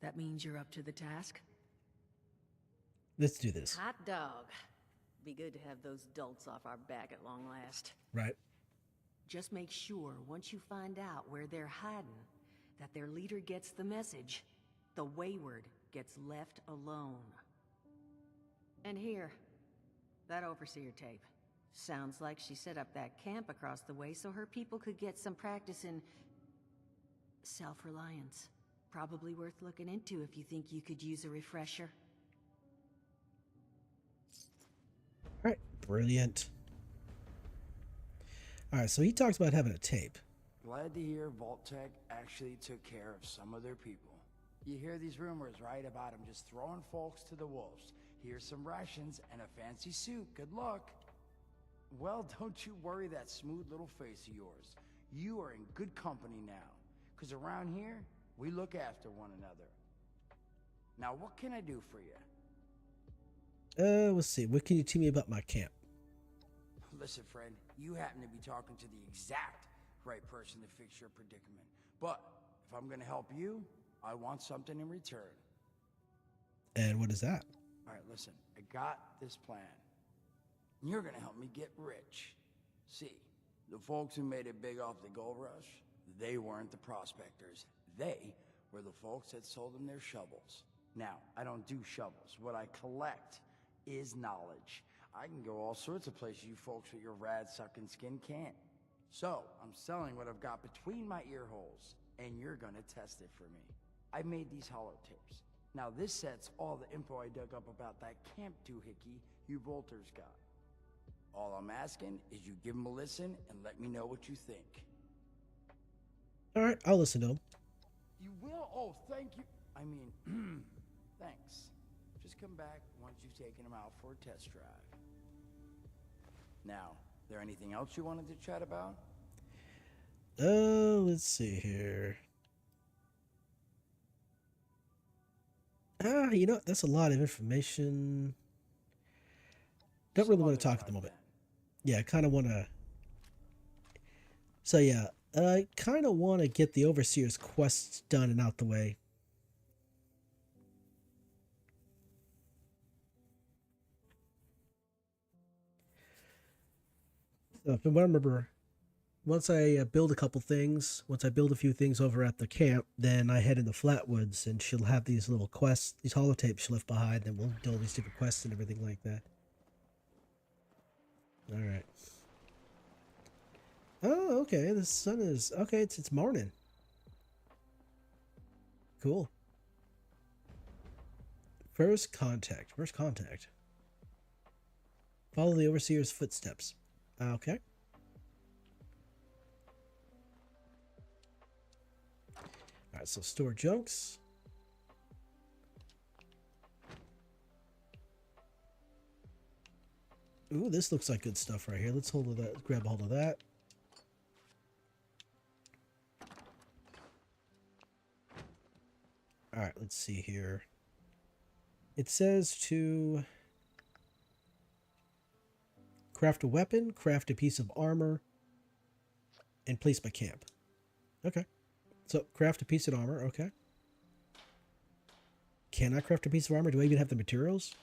That means you're up to the task? Let's do this. Hot dog. Be good to have those dolts off our back at long last. Right. Just make sure, once you find out where they're hiding, that their leader gets the message. The wayward gets left alone. And here, that overseer tape. Sounds like she set up that camp across the way so her people could get some practice in self-reliance. Probably worth looking into if you think you could use a refresher. Alright, brilliant. Alright, so he talks about having a tape. Glad to hear Vault Tech actually took care of some of their people. You hear these rumors, right, about them just throwing folks to the wolves. Here's some rations and a fancy suit. Good luck. Well, don't you worry that smooth little face of yours. You are in good company now. Because around here, we look after one another. Now, what can I do for you? Let's see. What can you tell me about my camp? Listen, friend, you happen to be talking to the exact right person to fix your predicament. But if I'm gonna help you, I want something in return. And what is that? All right, listen, I got this plan. You're gonna help me get rich. See, the folks who made it big off the gold rush, they weren't the prospectors. They were the folks that sold them their shovels. Now, I don't do shovels. What I collect is knowledge. I can go all sorts of places you folks with your rad-sucking skin can't. So, I'm selling what I've got between my ear holes, and you're gonna test it for me. I made these holotapes. Now, this sets all the info I dug up about that camp doohickey you Volters got. All I'm asking is you give him a listen and let me know what you think. Alright, I'll listen to him. You will? Oh, thank you. I mean, thanks. Just come back once you've taken him out for a test drive. Now, there anything else you wanted to chat about? Let's see here. You know, that's a lot of information. Don't really Some want to other talk at the time moment. then. Yeah, I kind of want to. So yeah, I kind of want to get the Overseer's quests done and out the way. So from what I remember, once I build a couple things, once I build a few things over at the camp, then I head into Flatwoods, and she'll have these little quests, these holotapes she left behind, and we'll do all these different quests and everything like that. All right. Oh, okay. The sun is okay. It's morning. Cool. First contact. First contact. Follow the Overseer's footsteps. Okay. Alright, so store junks. Ooh, this looks like good stuff right here. Let's hold of that. Grab a hold of that. Alright, let's see here. It says to craft a weapon, craft a piece of armor, and place my camp. Okay. So, craft a piece of armor. Okay. Can I craft a piece of armor? Do I even have the materials?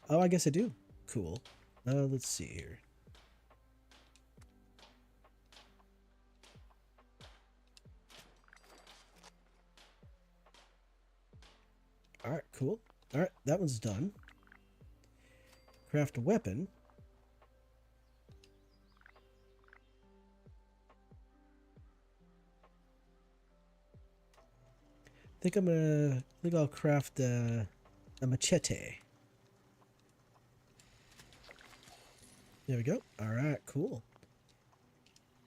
Oh, I guess I do. Cool. Let's see here. Alright, cool. Alright, that one's done. Craft a weapon. I think I'll craft a machete. There we go. Alright, cool.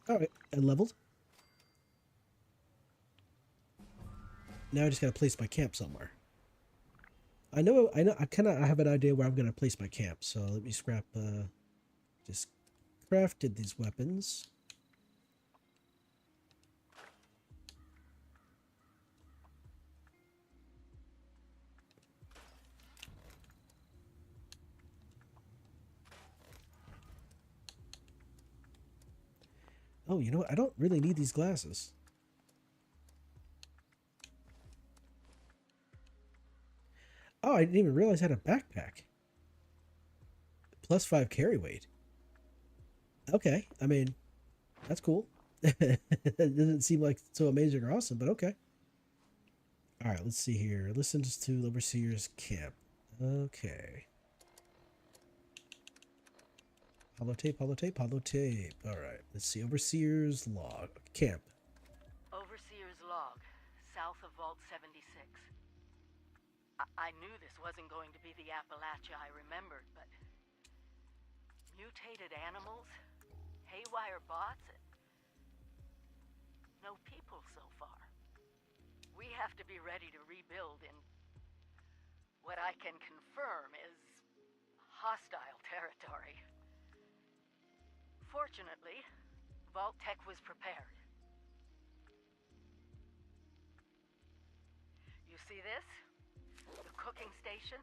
Alright, I leveled. Now I just gotta place my camp somewhere. I have an idea where I'm gonna place my camp, so let me scrap, just crafted these weapons. Oh, you know what? I don't really need these glasses. Oh, I didn't even realize I had a backpack. +5 carry weight. Okay, I mean, that's cool. It doesn't seem like so amazing or awesome, but okay. Alright, let's see here. Listen to Overseer's camp. Okay. Holotape, holotape, holotape. Alright, let's see. Overseer's log. Camp. Overseer's log, south of Vault 76. I knew this wasn't going to be the Appalachia I remembered, but mutated animals, haywire bots, no people so far. We have to be ready to rebuild in what I can confirm is hostile territory. Fortunately, Vault Tech was prepared. You see this? The cooking station,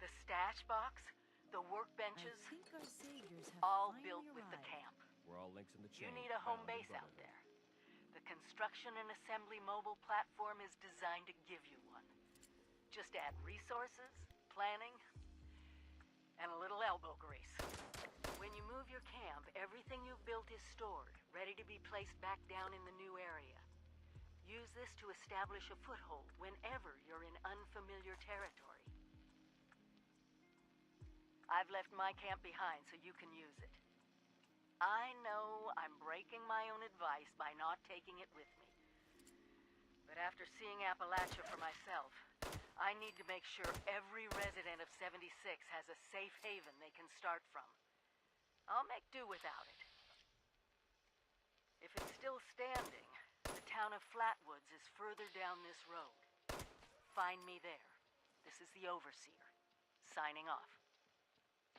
the stash box, the workbenches, all built with the camp. We're all links in the chain. You need a home base out there. The construction and assembly mobile platform is designed to give you one. Just add resources, planning, and a little elbow grease. When you move your camp, everything you've built is stored, ready to be placed back down in the new area. Use this to establish a foothold whenever you're in unfamiliar territory. I've left my camp behind so you can use it. I know I'm breaking my own advice by not taking it with me. But after seeing Appalachia for myself, I need to make sure every resident of 76 has a safe haven they can start from. I'll make do without it. If it's still standing, the town of Flatwoods is further down this road. Find me there. This is the Overseer. Signing off.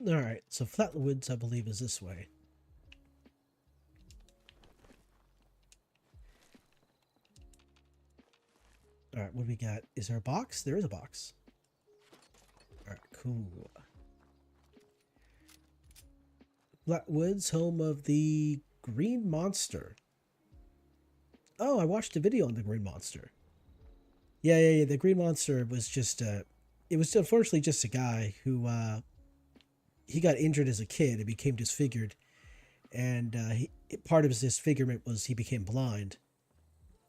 Alright, so Flatwoods, I believe, is this way. Alright, what do we got? Is there a box? There is a box. Alright, cool. Black Woods, home of the Green Monster. Oh, I watched a video on the Green Monster. Yeah. The Green Monster was just it was unfortunately just a guy who he got injured as a kid and became disfigured, and part of his disfigurement was he became blind,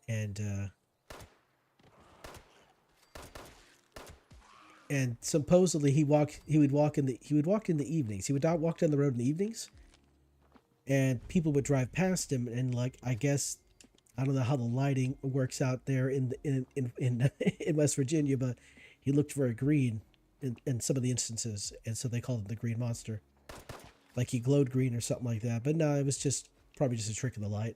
and supposedly he would walk in the evenings. He would not walk down the road in the evenings, and people would drive past him, and like I guess I don't know how the lighting works out there in in West Virginia, but he looked very green in some of the instances, and so they called him the Green Monster, like he glowed green or something like that. But no, it was just probably just a trick of the light.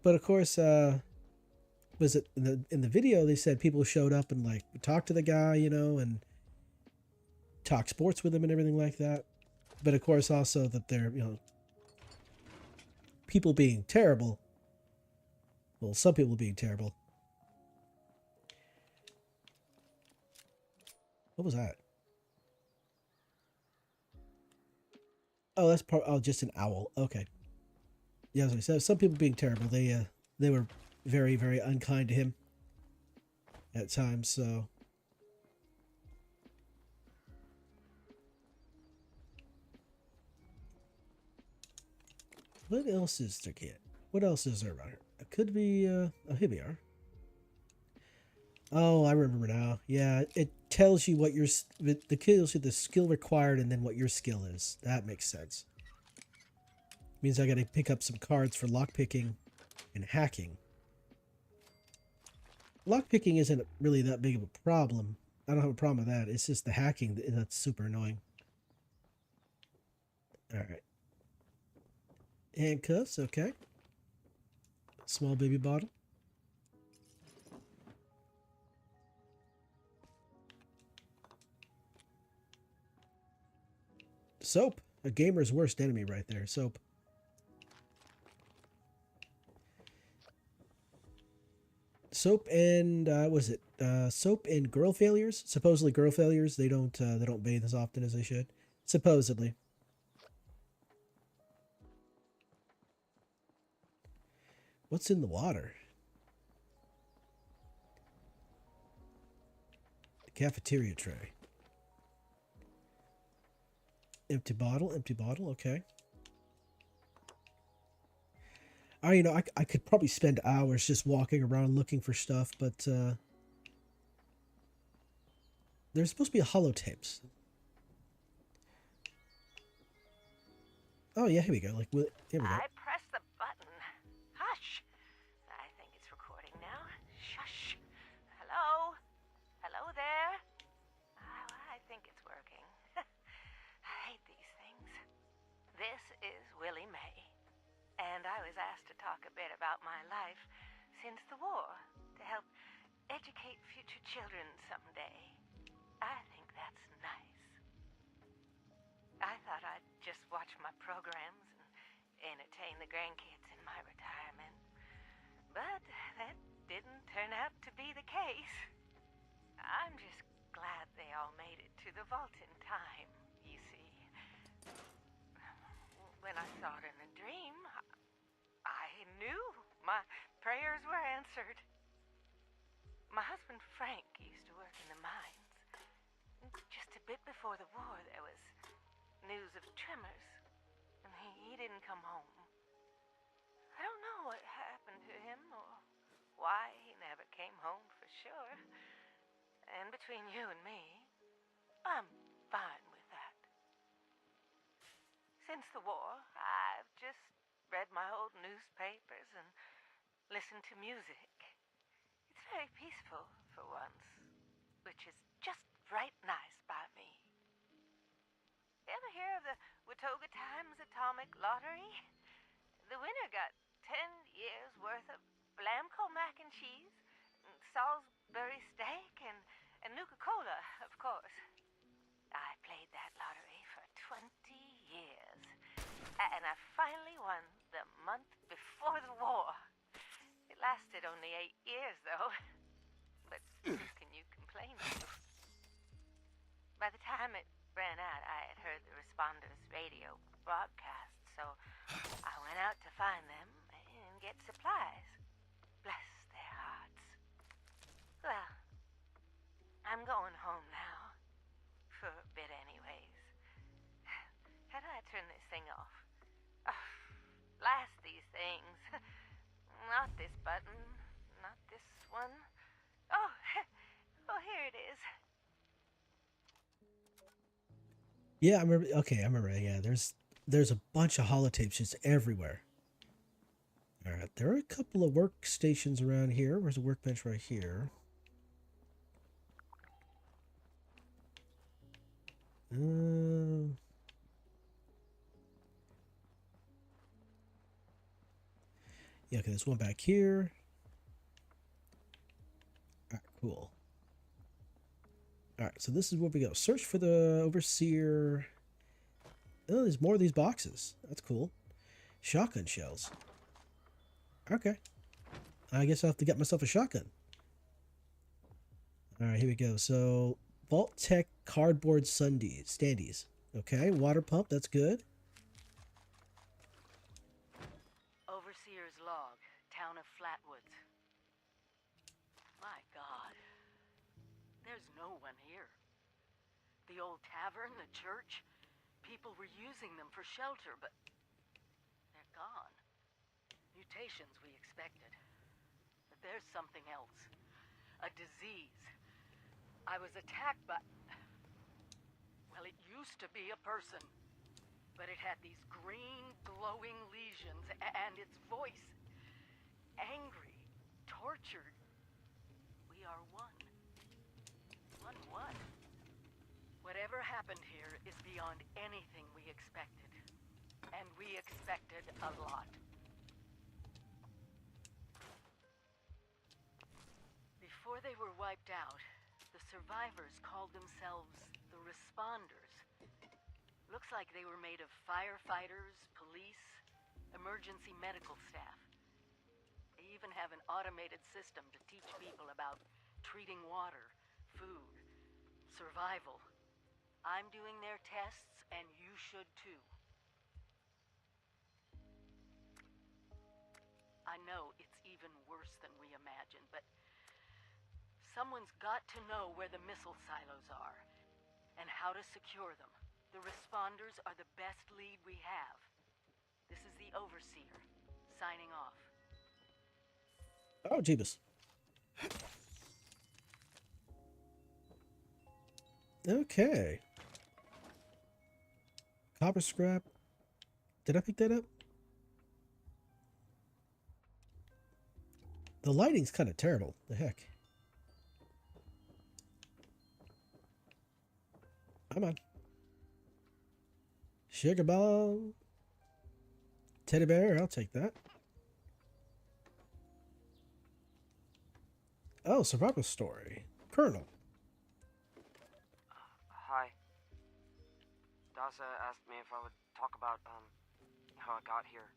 But of course, was it in the video? They said people showed up and like talked to the guy, and talk sports with him and everything like that. But of course, also that they're people being terrible. Well, some people being terrible. What was that? Oh, that's just an owl. Okay. Yeah, as I said, some people being terrible. They were very, very unkind to him at times. So what else is there, kid? What else is there around here? It could be. Oh, here we are. Oh, I remember now. Yeah, it tells you what the tells you the skill required and then what your skill is. That makes sense. Means I got to pick up some cards for lockpicking and hacking. Lockpicking isn't really that big of a problem. I don't have a problem with that. It's just the hacking that's super annoying. All right. Handcuffs, okay. Small baby bottle. Soap. A gamer's worst enemy right there. Soap. Soap and was it soap and girl failures? Supposedly girl failures. They don't bathe as often as they should. Supposedly. What's in the water? The cafeteria tray. Empty bottle, okay. I could probably spend hours just walking around looking for stuff, but there's supposed to be a holotapes. Oh yeah, here we go. Here we go. I pressed the button. Hush. I think it's recording now. Shush. Hello? Hello there? I think it's working. I hate these things. This is Willie Mae, and I was asked to talk a bit about my life since the war to help educate future children someday. I think that's nice. I thought I'd just watch my programs and entertain the grandkids in my retirement. But that didn't turn out to be the case. I'm just glad they all made it to the vault in time, you see. When I saw it in a dream, I knew my prayers were answered. My husband Frank used to work in the mines. Just a bit before the war, there was news of tremors, and he didn't come home. I don't know what happened to him or why he never came home for sure. And between you and me, I'm fine with that. Since the war, I've just read my old newspapers and listened to music. It's very peaceful for once, which is just right nice by me. Ever hear of the Watoga Times Atomic Lottery? The winner got 10 years worth of Blamco mac and cheese, and Salisbury steak, and Nuka-Cola, of course. I played that lottery for 20 years, and I finally won the month before the war. It lasted only 8 years, though. But who can you complain to? By the time it ran out, broadcasts, so I went out to find them and get supplies. Bless their hearts. Well, I'm going home now. For a bit anyways. How do I turn this thing off? Oh, blast these things. Not this button. Not this one. Oh, oh, here it is. Yeah, I remember. Okay, I remember. Yeah, there's a bunch of holotapes just everywhere. All right, there are a couple of workstations around here. Where's a workbench right here? Yeah, okay, there's one back here. All right, cool. All right, so this is where we go. Search for the overseer. Oh, there's more of these boxes. That's cool. Shotgun shells. Okay. I guess I'll have to get myself a shotgun. All right, here we go. So, Vault Tech cardboard standees. Okay, water pump. That's good. Overseer's log, town of Flatwoods. My God. There's no one here. The old tavern, the church, people were using them for shelter, but they're gone. Mutations we expected. But there's something else. A disease. I was attacked by... Well, it used to be a person. But it had these green, glowing lesions, and its voice. Angry. Tortured. We are one. One what? Whatever happened here is beyond anything we expected. And we expected a lot. Before they were wiped out, the survivors called themselves the Responders. Looks like they were made of firefighters, police, emergency medical staff. They even have an automated system to teach people about treating water, food, survival. I'm doing their tests, and you should too. I know it's even worse than we imagined, but someone's got to know where the missile silos are, and how to secure them. The Responders are the best lead we have. This is the Overseer, signing off. Oh, Jeebus. Okay. Copper scrap. Did I pick that up? The lighting's kind of terrible. The heck. Come on. Sugar bomb. Teddy bear. I'll take that. Oh, survival story. Colonel. Hi. Daza asked me if I would talk about, how I got here.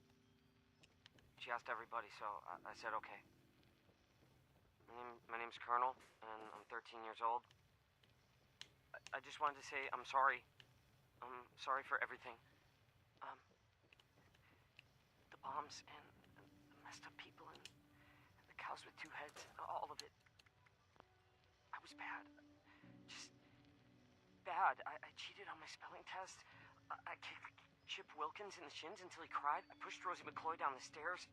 She asked everybody, so I said okay. My name's Colonel, and I'm 13 years old. I just wanted to say I'm sorry. I'm sorry for everything. The bombs and the messed up people and the cows with two heads, all of it. I was bad. Just bad. I cheated on my spelling test. I kicked Chip Wilkins in the shins until he cried. I pushed Rosie McCloy down the stairs.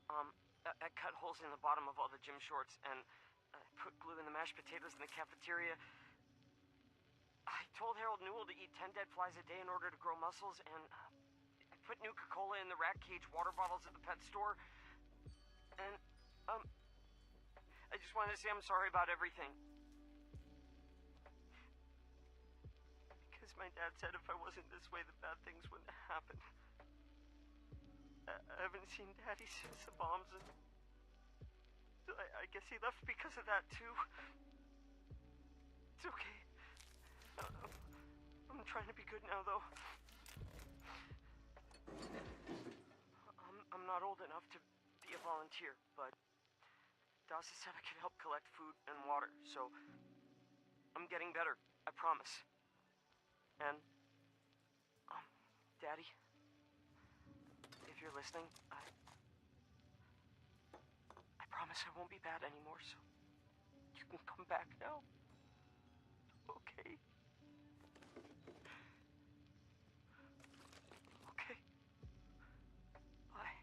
I cut holes in the bottom of all the gym shorts, and I put glue in the mashed potatoes in the cafeteria. I told Harold Newell to eat 10 dead flies a day in order to grow muscles, and I put Nuka-Cola in the rat cage water bottles at the pet store. And, I just wanted to say I'm sorry about everything. Because my dad said if I wasn't this way, the bad things wouldn't happen. I haven't seen Daddy since the bombs, and I guess he left because of that, too. It's okay. I'm trying to be good now, though. I'm not old enough to be a volunteer, but Dawson said I could help collect food and water, so I'm getting better, I promise. And, Daddy, if you're listening, I promise I won't be bad anymore, so you can come back now. Okay? Okay. Bye.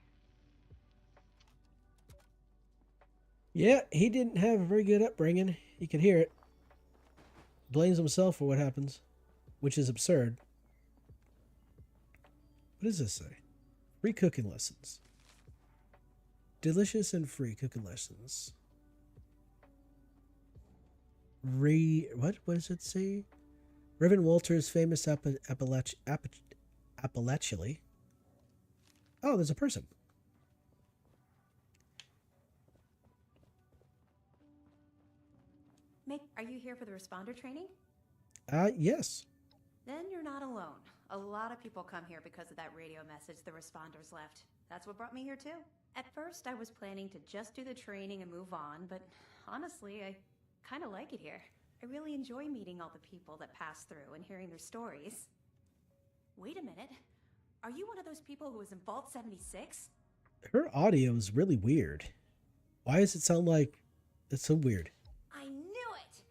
Yeah, he didn't have a very good upbringing. You can hear it. Blames himself for what happens, which is absurd. What does this say? Free cooking lessons. Delicious and free cooking lessons. What does it say? Reverend Walter's famous Appalachia. Oh, there's a person. Mick, are you here for the responder training? Yes. Then you're not alone. A lot of people come here because of that radio message the responders left. That's what brought me here too. At first, I was planning to just do the training and move on, but honestly, I kind of like it here. I really enjoy meeting all the people that pass through and hearing their stories. Wait a minute. Are you one of those people who was in Vault 76? Her audio is really weird. Why does it sound like it's so weird? I knew it!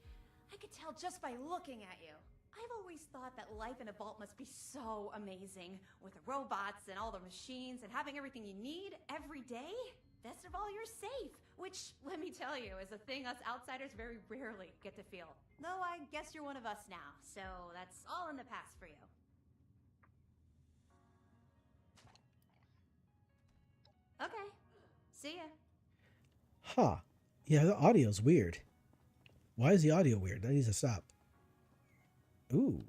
I could tell just by looking at you. I've always thought that life in a vault must be so amazing, with the robots and all the machines and having everything you need every day. Best of all, you're safe, which, let me tell you, is a thing us outsiders very rarely get to feel. Though I guess you're one of us now, so that's all in the past for you. Okay, see ya. Huh. Yeah, the audio's weird. Why is the audio weird? That needs to stop. Ooh.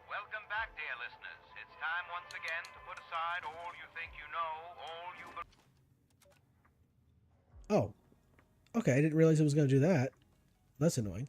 Welcome back, dear listeners. It's time once again to put aside all you think you know, all you... Oh. Okay, I didn't realize it was going to do that. That's annoying.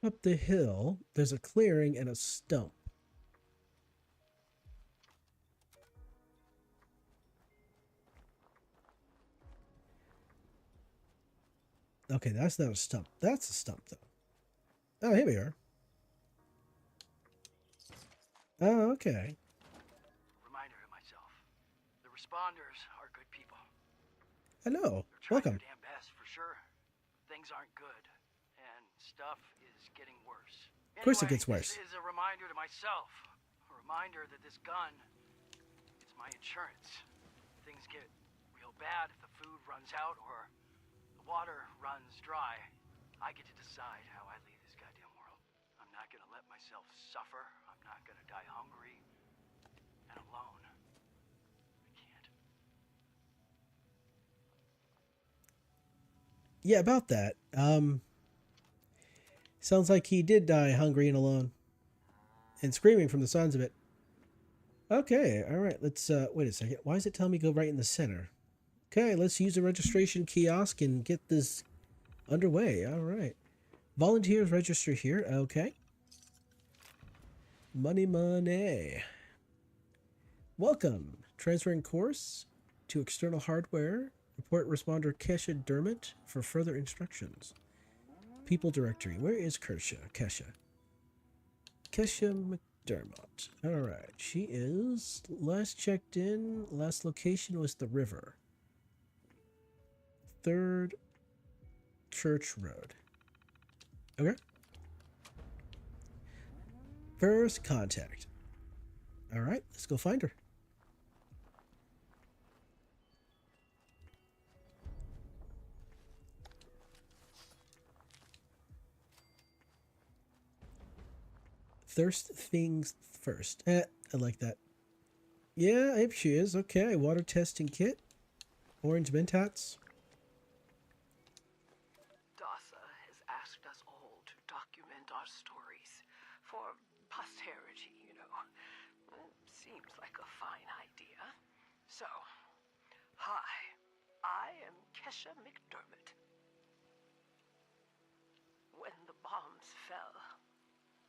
Up the hill, there's a clearing and a stump. Okay, that's not a stump. That's a stump, though. Oh, here we are. Oh, okay. Reminder to myself. The responders are good people. Hello. They're trying Welcome. their damn best, for sure. Things aren't good. And stuff is getting worse. Of course it Anyway, gets worse. This is a reminder to myself. A reminder that this gun is my insurance. Things get real bad if the food runs out or the water runs dry. I get to decide how I leave this goddamn world. I'm not gonna let myself suffer. I'm not gonna die hungry and alone. I can't. Yeah, about that. Sounds like he did die hungry and alone. And screaming from the sounds of it. Okay, alright, let's, wait a second. Why does it tell me go right in the center? Okay, let's use the registration kiosk and get this underway. Alright. Volunteers register here. Okay. Money. Welcome. Transferring course to external hardware. Report responder Kesha Dermot for further instructions. People directory. Where is Kesha? Kesha Dermot. Alright, she is last checked in. Last location was the river. 3rd Church Road. Okay. First contact. Alright, let's go find her. Thirst things first. I like that. Yeah, if she is. Okay, water testing kit. Orange mentats. Dasa has asked us all to document our stories for posterity, you know. Seems like a fine idea. So, hi, I am Kesha McDermott. When the bombs fell,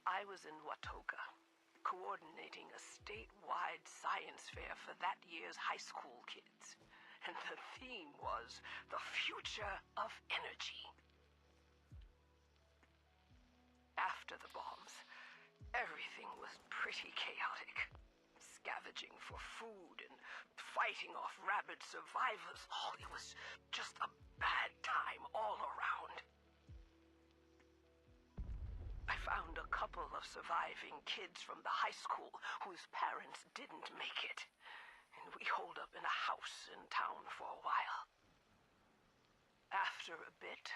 I was in Watoga, coordinating a statewide science fair for that year's high school kids. And the theme was the future of energy. After the bombs, everything was pretty chaotic. Scavenging for food and fighting off rabid survivors. Oh, it was just a bad time all around. I found a couple of surviving kids from the high school whose parents didn't make it. And we holed up in a house in town for a while. After a bit,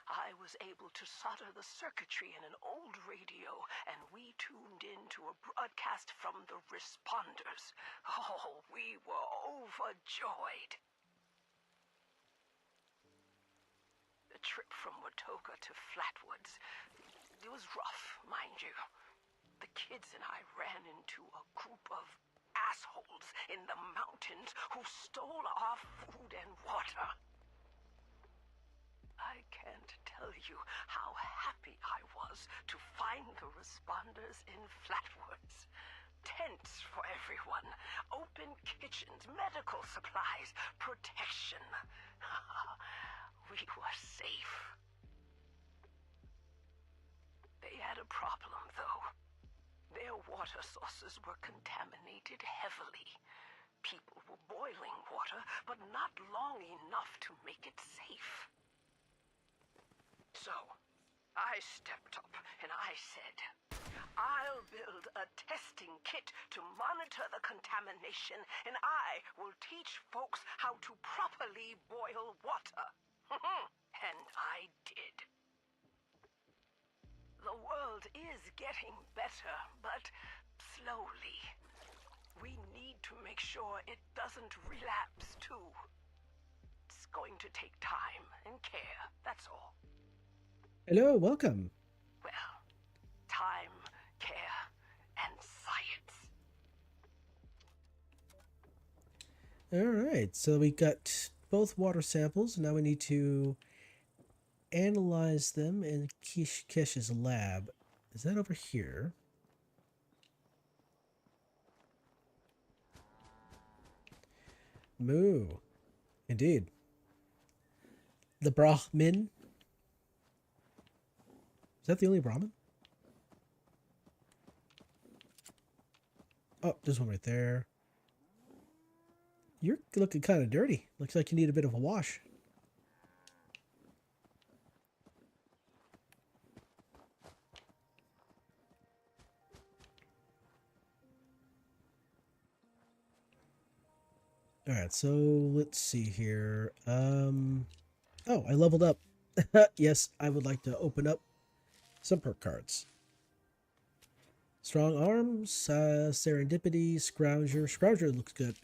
I was able to solder the circuitry in an old radio, and we tuned in to a broadcast from the responders. Oh, we were overjoyed. The trip from Watoga to Flatwoods, it was rough, mind you. The kids and I ran into a group of assholes in the mountains who stole our food and water. I can't tell you how happy I was to find the responders in Flatwoods. Tents for everyone, open kitchens, medical supplies, protection. We were safe. They had a problem, though. Their water sources were contaminated heavily. People were boiling water, but not long enough to make it safe. So, I stepped up and I said, I'll build a testing kit to monitor the contamination, and I will teach folks how to properly boil water. And I did. The world is getting better, but slowly. We need to make sure it doesn't relapse, too. It's going to take time and care, that's all. Hello, welcome. Well, time, care, and science. Alright, so we got both water samples. Now we need to analyze them in Kesh's lab. Is that over here? Moo. Indeed. The Brahmin. Is that the only Brahmin? Oh, there's one right there. You're looking kind of dirty. Looks like you need a bit of a wash. Alright, so let's see here. Oh, I leveled up. Yes, I would like to open up some perk cards. Strong Arms, Serendipity, Scrounger. Scrounger looks good.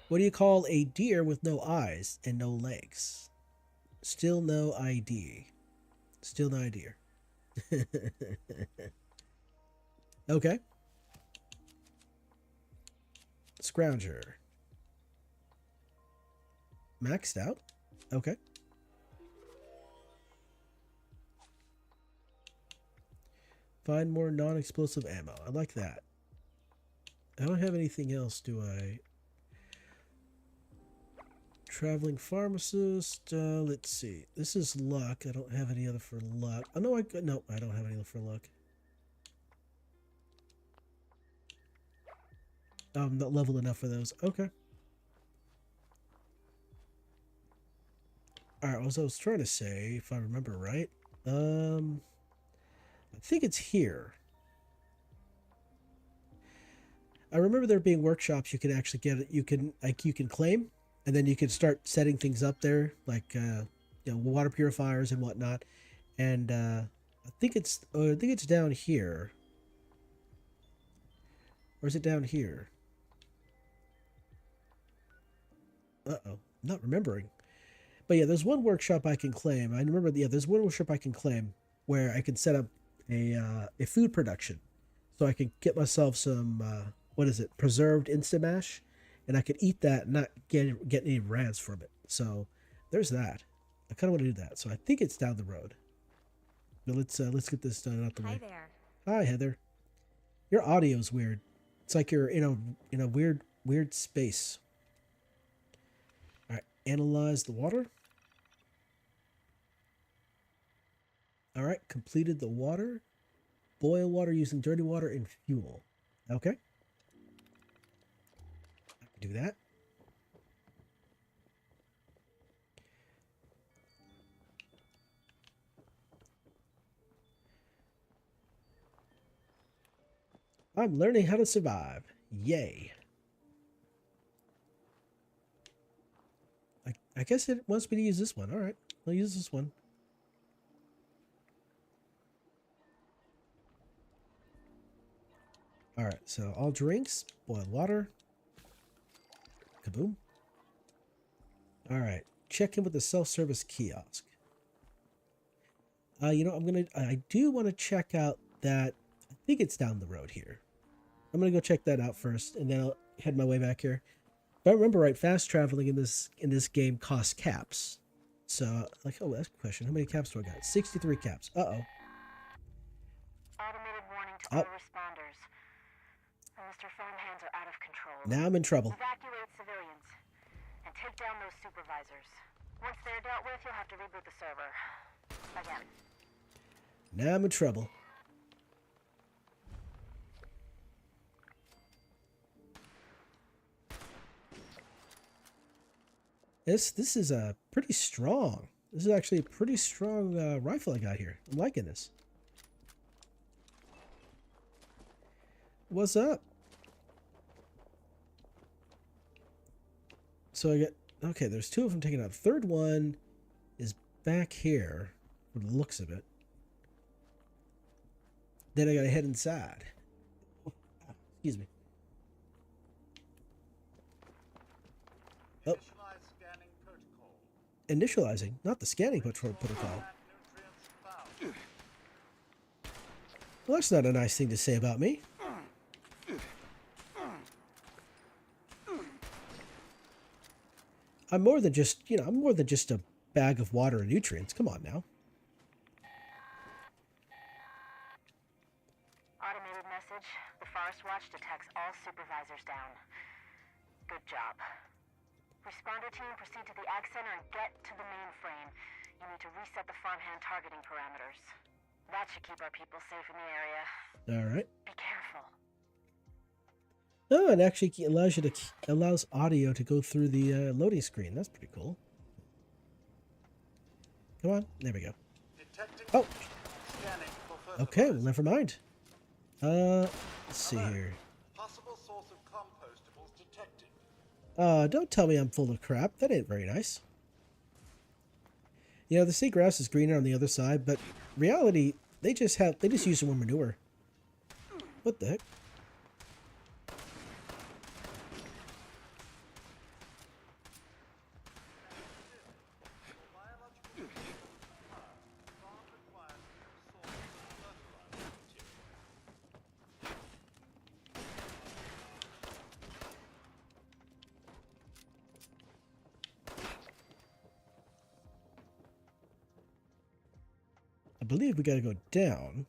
What do you call a deer with no eyes and no legs? Still no ID. Still no idea. Okay. Scrounger. Maxed out? Okay. Find more non-explosive ammo. I like that. I don't have anything else, do I? Traveling pharmacist. Let's see. This is luck. I don't have any other for luck. Oh, no, no, I don't have any for luck. not leveled enough for those. Okay. Alright, as I was trying to say, if I remember right, I think it's here. I remember there being workshops you could actually get, you can claim, and then you could start setting things up there, like water purifiers and whatnot. And I think it's down here. Or is it down here? Uh-oh, I'm not remembering. But yeah, there's one workshop I can claim. I remember, yeah, there's one workshop I can claim where I can set up a food production. So I can get myself some, preserved Instamash, and I could eat that and not get any rants from it. So there's that. I kind of want to do that. So I think it's down the road. But let's get this done out the way. Hi there. Hi, Heather. Your audio's weird. It's like you're in a weird space. All right, analyze the water. All right, completed the water. Boil water using dirty water and fuel. Okay. I can do that. I'm learning how to survive. Yay. I guess it wants me to use this one. All right, I'll use this one. All right, so all drinks, boil water. Kaboom. All right, check in with the self-service kiosk. I do want to check out that, I think it's down the road here. I'm going to go check that out first, and then I'll head my way back here. If I remember right, fast traveling in this game costs caps. So, that's a question. How many caps do I got? 63 caps. Uh-oh. Automated warning to all responders. Mr. Farmhands are out of control. Now I'm in trouble. Evacuate civilians and take down those supervisors. Once they're dealt with, you'll have to reboot the server. Again. Now I'm in trouble. This is a pretty strong. This is actually a pretty strong rifle I got here. I'm liking this. What's up? So I get, okay, there's two of them taken out. Third one is back here, from the looks of it. Then I gotta head inside. Excuse me. Oh. Initializing, not the scanning protocol. Well, that's not a nice thing to say about me. I'm more than just, I'm more than just a bag of water and nutrients. Come on now. Automated message. The Forest Watch detects all supervisors down. Good job. Responder team, proceed to the Ag Center and get to the mainframe. You need to reset the farmhand targeting parameters. That should keep our people safe in the area. All right. Be careful. Oh, it actually allows audio to go through the loading screen. That's pretty cool. Come on, there we go. Oh. Okay, well, never mind. Let's see here. Possible source of compostables detected. Don't tell me I'm full of crap. That ain't very nice. The seagrass is greener on the other side, but reality, they just use more manure. What the heck? I believe we gotta go down.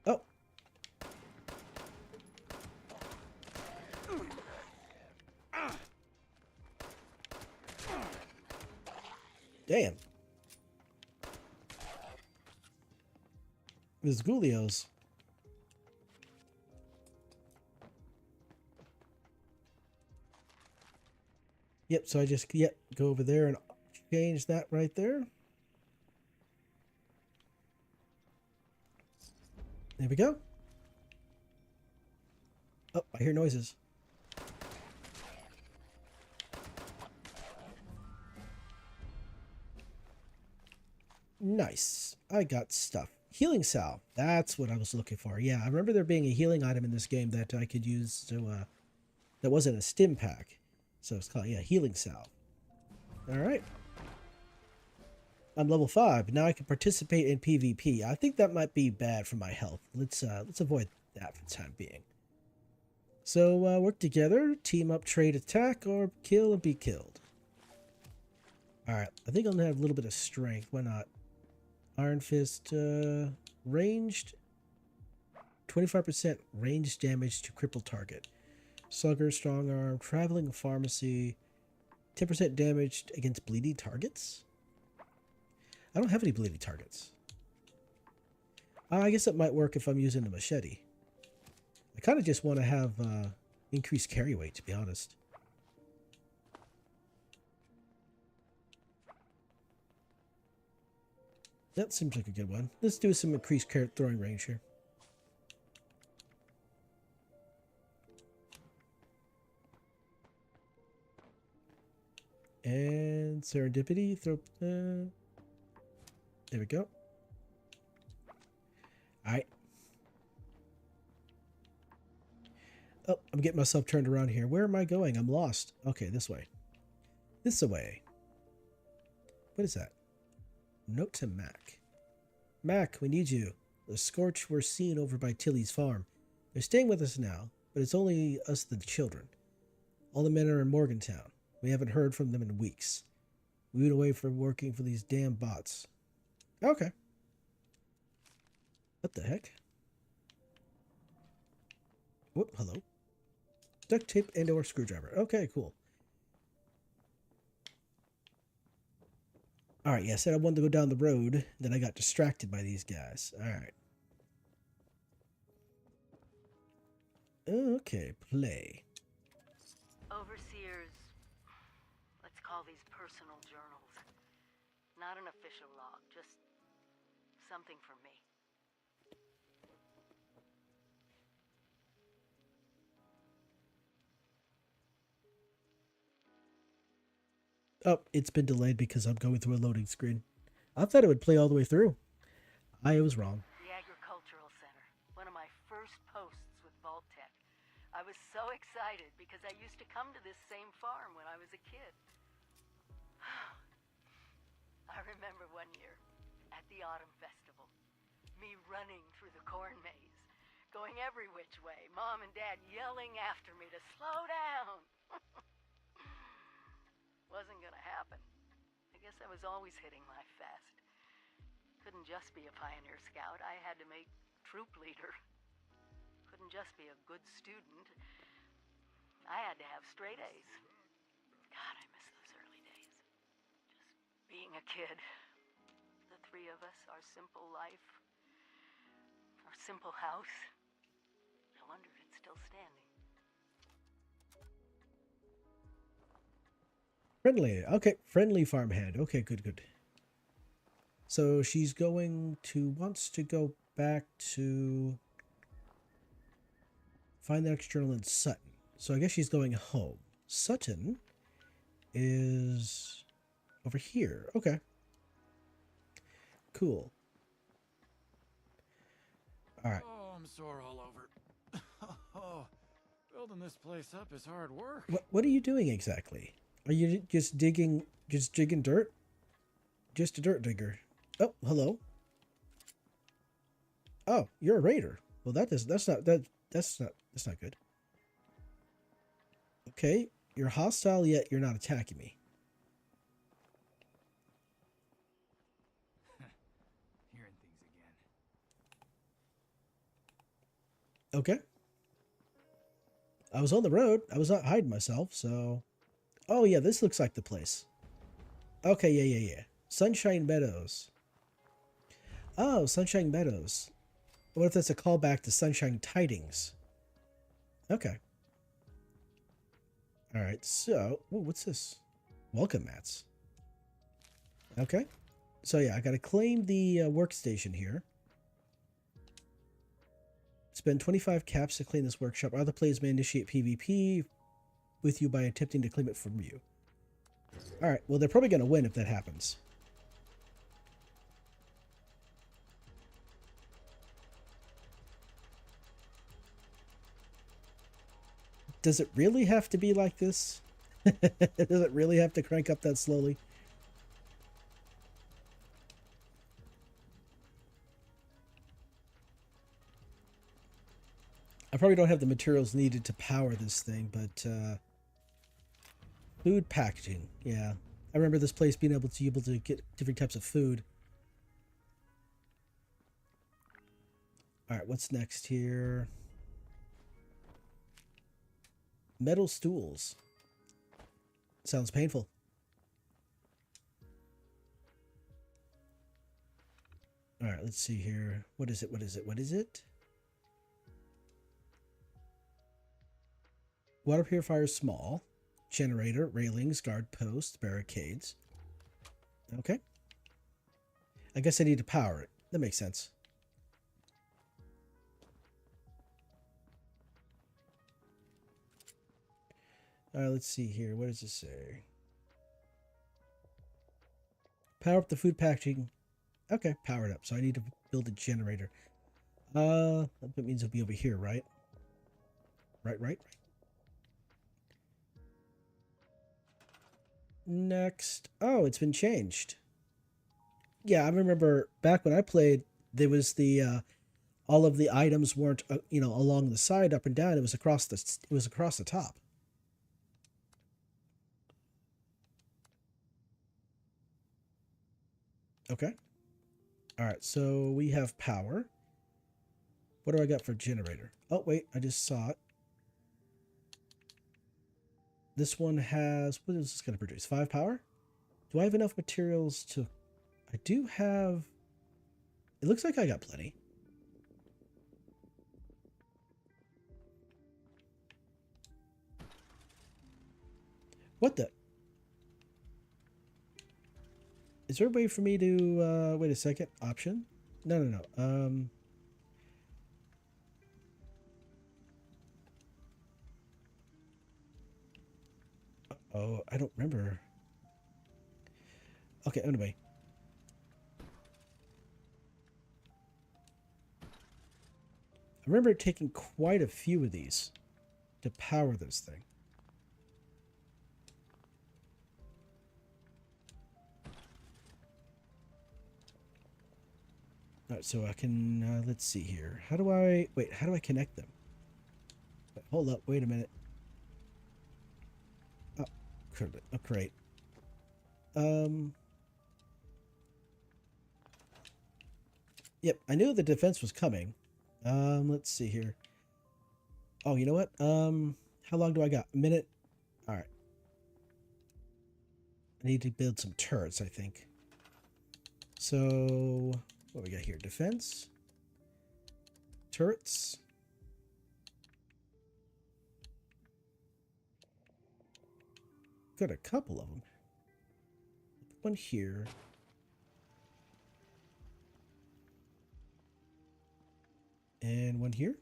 Oh. Damn. There's Ghoulios. Yep, so I just, go over there and change that right there. There we go. Oh, I hear noises. Nice. I got stuff. Healing salve. That's what I was looking for. Yeah, I remember there being a healing item in this game that I could use to, that wasn't a stim pack. So it's called, healing salve. All right. I'm level 5. Now I can participate in PvP. I think that might be bad for my health. Let's avoid that for the time being. So work together, team up, trade, attack, or kill and be killed. All right. I think I'm gonna have a little bit of strength. Why not? Iron Fist, ranged, 25% range damage to cripple target. Slugger, strong arm, traveling pharmacy, 10% damage against bleeding targets. I don't have any bleeding targets. I guess that might work if I'm using a machete. I kind of just want to have increased carry weight, to be honest. That seems like a good one. Let's do some increased throwing range here. And serendipity, throw. There we go. All right. Oh, I'm getting myself turned around here. Where am I going? I'm lost. Okay, this way. This way. What is that? Note to Mac. Mac, we need you. The Scorch were seen over by Tilly's farm. They're staying with us now, but it's only us, the children. All the men are in Morgantown. We haven't heard from them in weeks. We went away from working for these damn bots. Okay. What the heck? Whoop, hello. Duct tape and or screwdriver. Okay, cool. Alright, yeah, I said I wanted to go down the road, then I got distracted by these guys. Alright. Okay, play. Overseer's, let's call these personal journals. Not an official log, just something for me. Oh, it's been delayed because I'm going through a loading screen. I thought it would play all the way through. I was wrong. The Agricultural Center. One of my first posts with Vault-Tec. I was so excited because I used to come to this same farm when I was a kid. I remember one year at the Autumn Festival, me running through the corn maze, going every which way, Mom and Dad yelling after me to slow down. Wasn't gonna happen. I guess I was always hitting my fast. Couldn't just be a pioneer scout. I had to make troop leader. Couldn't just be a good student. I had to have straight A's. God, I miss those early days. Just being a kid. The three of us, our simple life, our simple house. I wonder if it's still standing. Friendly. Okay, friendly farmhand. Okay, good, good. So she's wants to go back to find the next journal in Sutton. So I guess she's going home. Sutton is over here. Okay. Cool. All right. Oh, I'm sore all over. Oh, building this place up is hard work. What are you doing exactly? Are you just digging dirt? Just a dirt digger. Oh, hello. Oh, you're a raider. Well, that's not good. Okay, you're hostile yet you're not attacking me. Hearing things again. Okay. I was on the road. I was not hiding myself, so... Oh, yeah, this looks like the place. Okay, yeah. Sunshine Meadows. Oh, Sunshine Meadows. What if that's a callback to Sunshine Tidings? Okay. All right, so... Ooh, what's this? Welcome mats. Okay. So yeah, I gotta claim the workstation here. Spend 25 caps to claim this workshop. Other players may initiate PvP with you by attempting to claim it from you. Alright, well they're probably gonna win if that happens. Does it really have to be like this? Does it really have to crank up that slowly? I probably don't have the materials needed to power this thing, but food packaging, yeah. I remember this place being able to get different types of food. All right, what's next here? Metal stools. Sounds painful. All right, let's see here. What is it? What is it? What is it? Water purifier small. Generator, railings, guard posts, barricades. Okay. I guess I need to power it. That makes sense. Let's see here. What does it say? Power up the food packaging. Okay, powered up. So I need to build a generator. That means it'll be over here, right? Right. Next. Oh, it's been changed. Yeah, I remember back when I played, there was the all of the items weren't along the side, up and down. It was across the top. Okay. All right, so we have power. What do I got for generator? Oh, wait, I just saw it. This one has, what is this going to produce? 5 power? Do I have enough materials to... I do have... It looks like I got plenty. What the... Is there a way for me to... wait a second. Option? No. Oh, I don't remember. Okay, anyway. I remember taking quite a few of these to power this thing. Alright, so I can, let's see here. How do I connect them? Hold up, wait a minute. Oh, great. Yep, I knew the defense was coming. Let's see here. Oh, you know what? How long do I got? A minute? Alright. I need to build some turrets, I think. So, what we got here? Defense. Turrets. Got a couple of them. One here. And one here.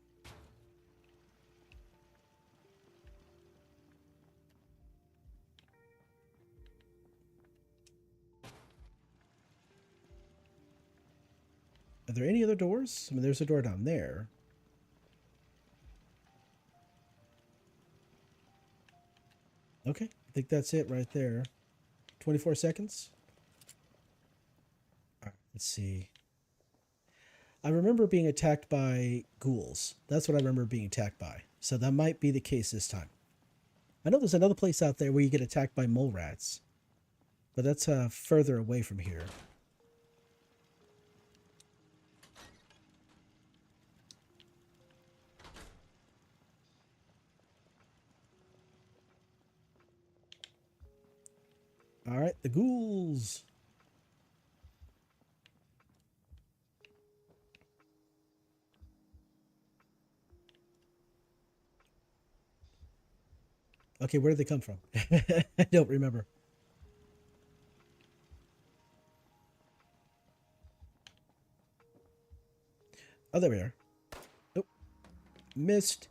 Are there any other doors? I mean, there's a door down there. Okay, I think that's it right there. 24 seconds. All right, let's see. I remember being attacked by ghouls. That's what I remember being attacked by. So that might be the case this time. I know there's another place out there where you get attacked by mole rats. But that's further away from here. All right, the ghouls. Okay, where did they come from? I don't remember. Oh, there we are. Oh, missed.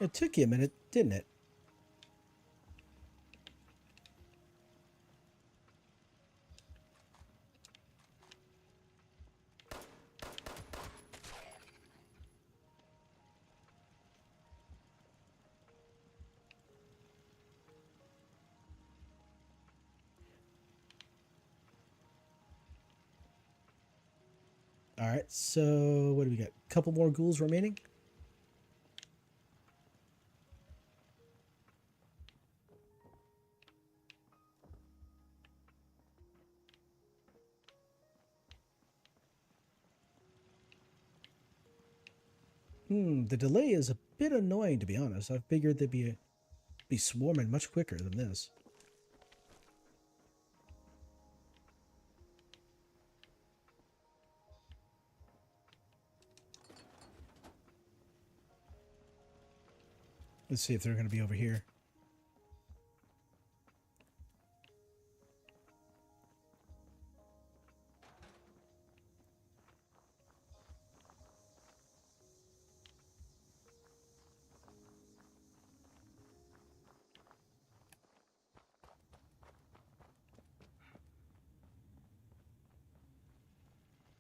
It took you a minute, didn't it? All right, so what do we got? A couple more ghouls remaining? The delay is a bit annoying, to be honest. I figured they'd be swarming much quicker than this. Let's see if they're going to be over here.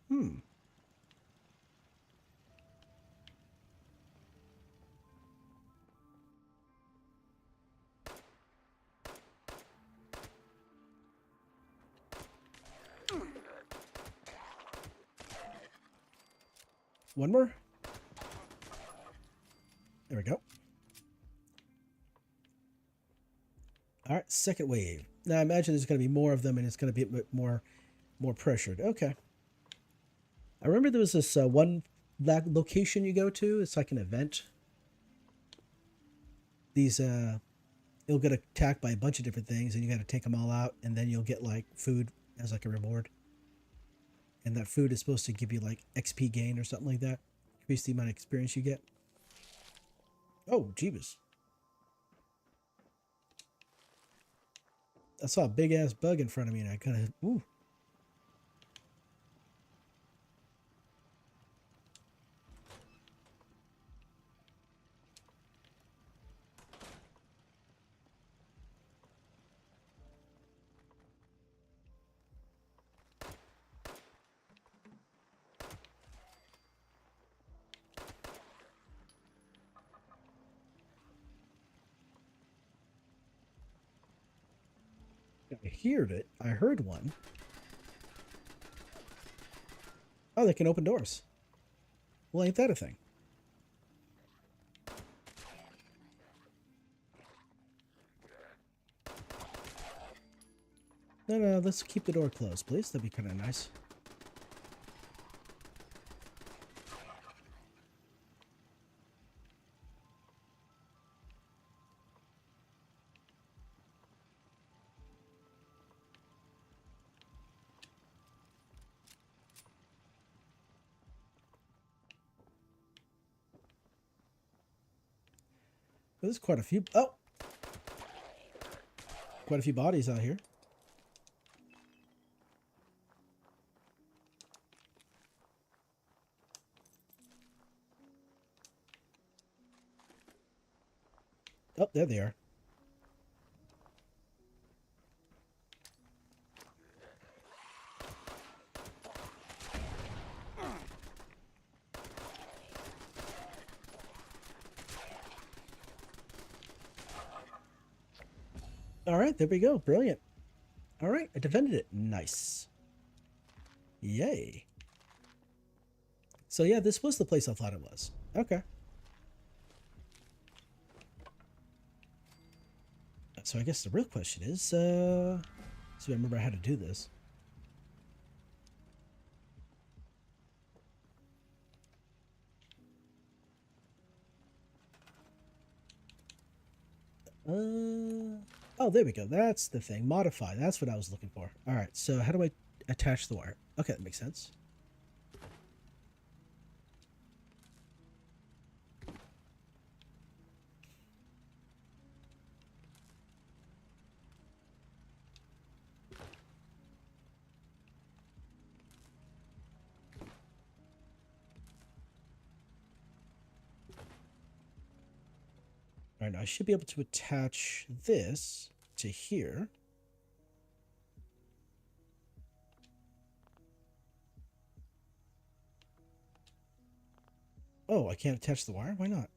Hmm. One more. There we go. All right, second wave. Now I imagine there's going to be more of them, and it's going to be a bit more pressured. Okay. I remember there was this one location you go to. It's like an event. These you'll get attacked by a bunch of different things, and you got to take them all out, and then you'll get like food as like a reward. And that food is supposed to give you like XP gain or something like that. Increase the amount of experience you get. Oh, Jeebus. I saw a big ass bug in front of me, and I kind of ooh. I heard one. Oh, they can open doors. Well, ain't that a thing? No, let's keep the door closed, please. That'd be kind of nice. There's quite a few. Oh! Quite a few bodies out here. Oh, there they are. All right, there we go. Brilliant. All right, I defended it. Nice. Yay. So yeah, this was the place I thought it was. Okay. So I guess the real question is, so I remember how to do this. Oh, there we go. That's the thing. Modify. That's what I was looking for. All right. So how do I attach the wire? Okay, that makes sense. All right, now I should be able to attach this to here. Oh, I can't attach the wire? Why not?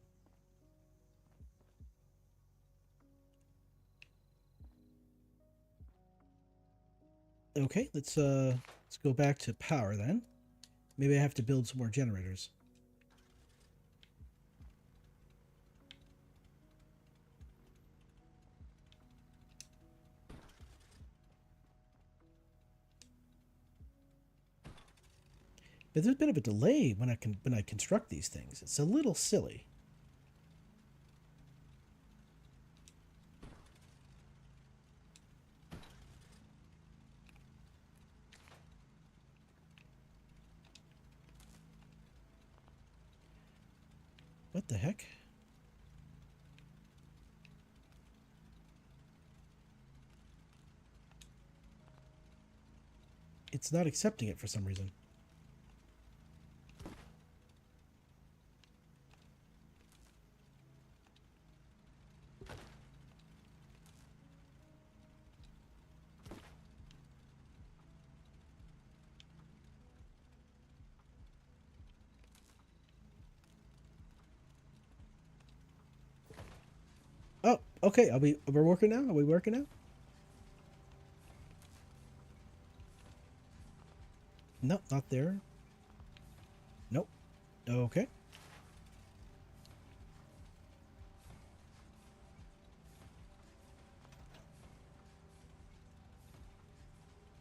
Okay, let's go back to power then. Maybe I have to build some more generators. But there's a bit of a delay when I construct these things. It's a little silly. What the heck? It's not accepting it for some reason. Oh, okay. We're working now? Are we working now? Nope, not there. Nope. Okay.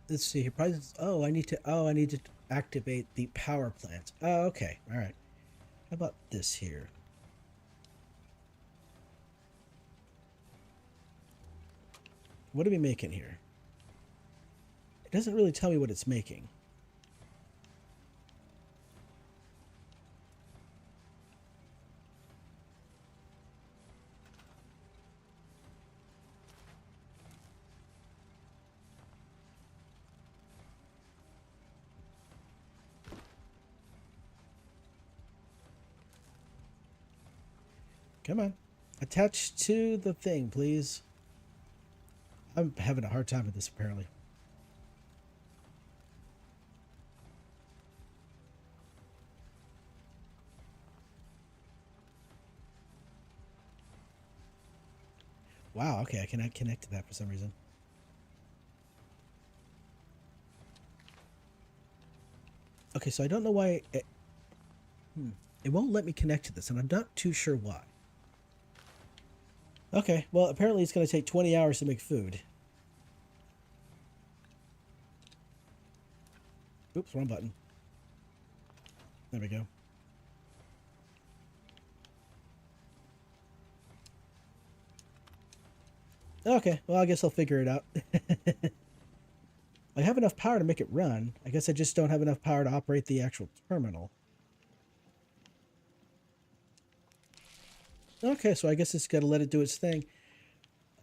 Let's see here. I need to activate the power plant. Oh, okay. All right. How about this here? What are we making here? It doesn't really tell me what it's making. Come on. Attach to the thing, please. I'm having a hard time with this, apparently. Wow, okay, I cannot connect to that for some reason. Okay, so I don't know why it won't let me connect to this, and I'm not too sure why. Okay, well, apparently it's going to take 20 hours to make food. Oops, wrong button. There we go. Okay, well, I guess I'll figure it out. I have enough power to make it run. I guess I just don't have enough power to operate the actual terminal. Okay, so I guess it's got to let it do its thing.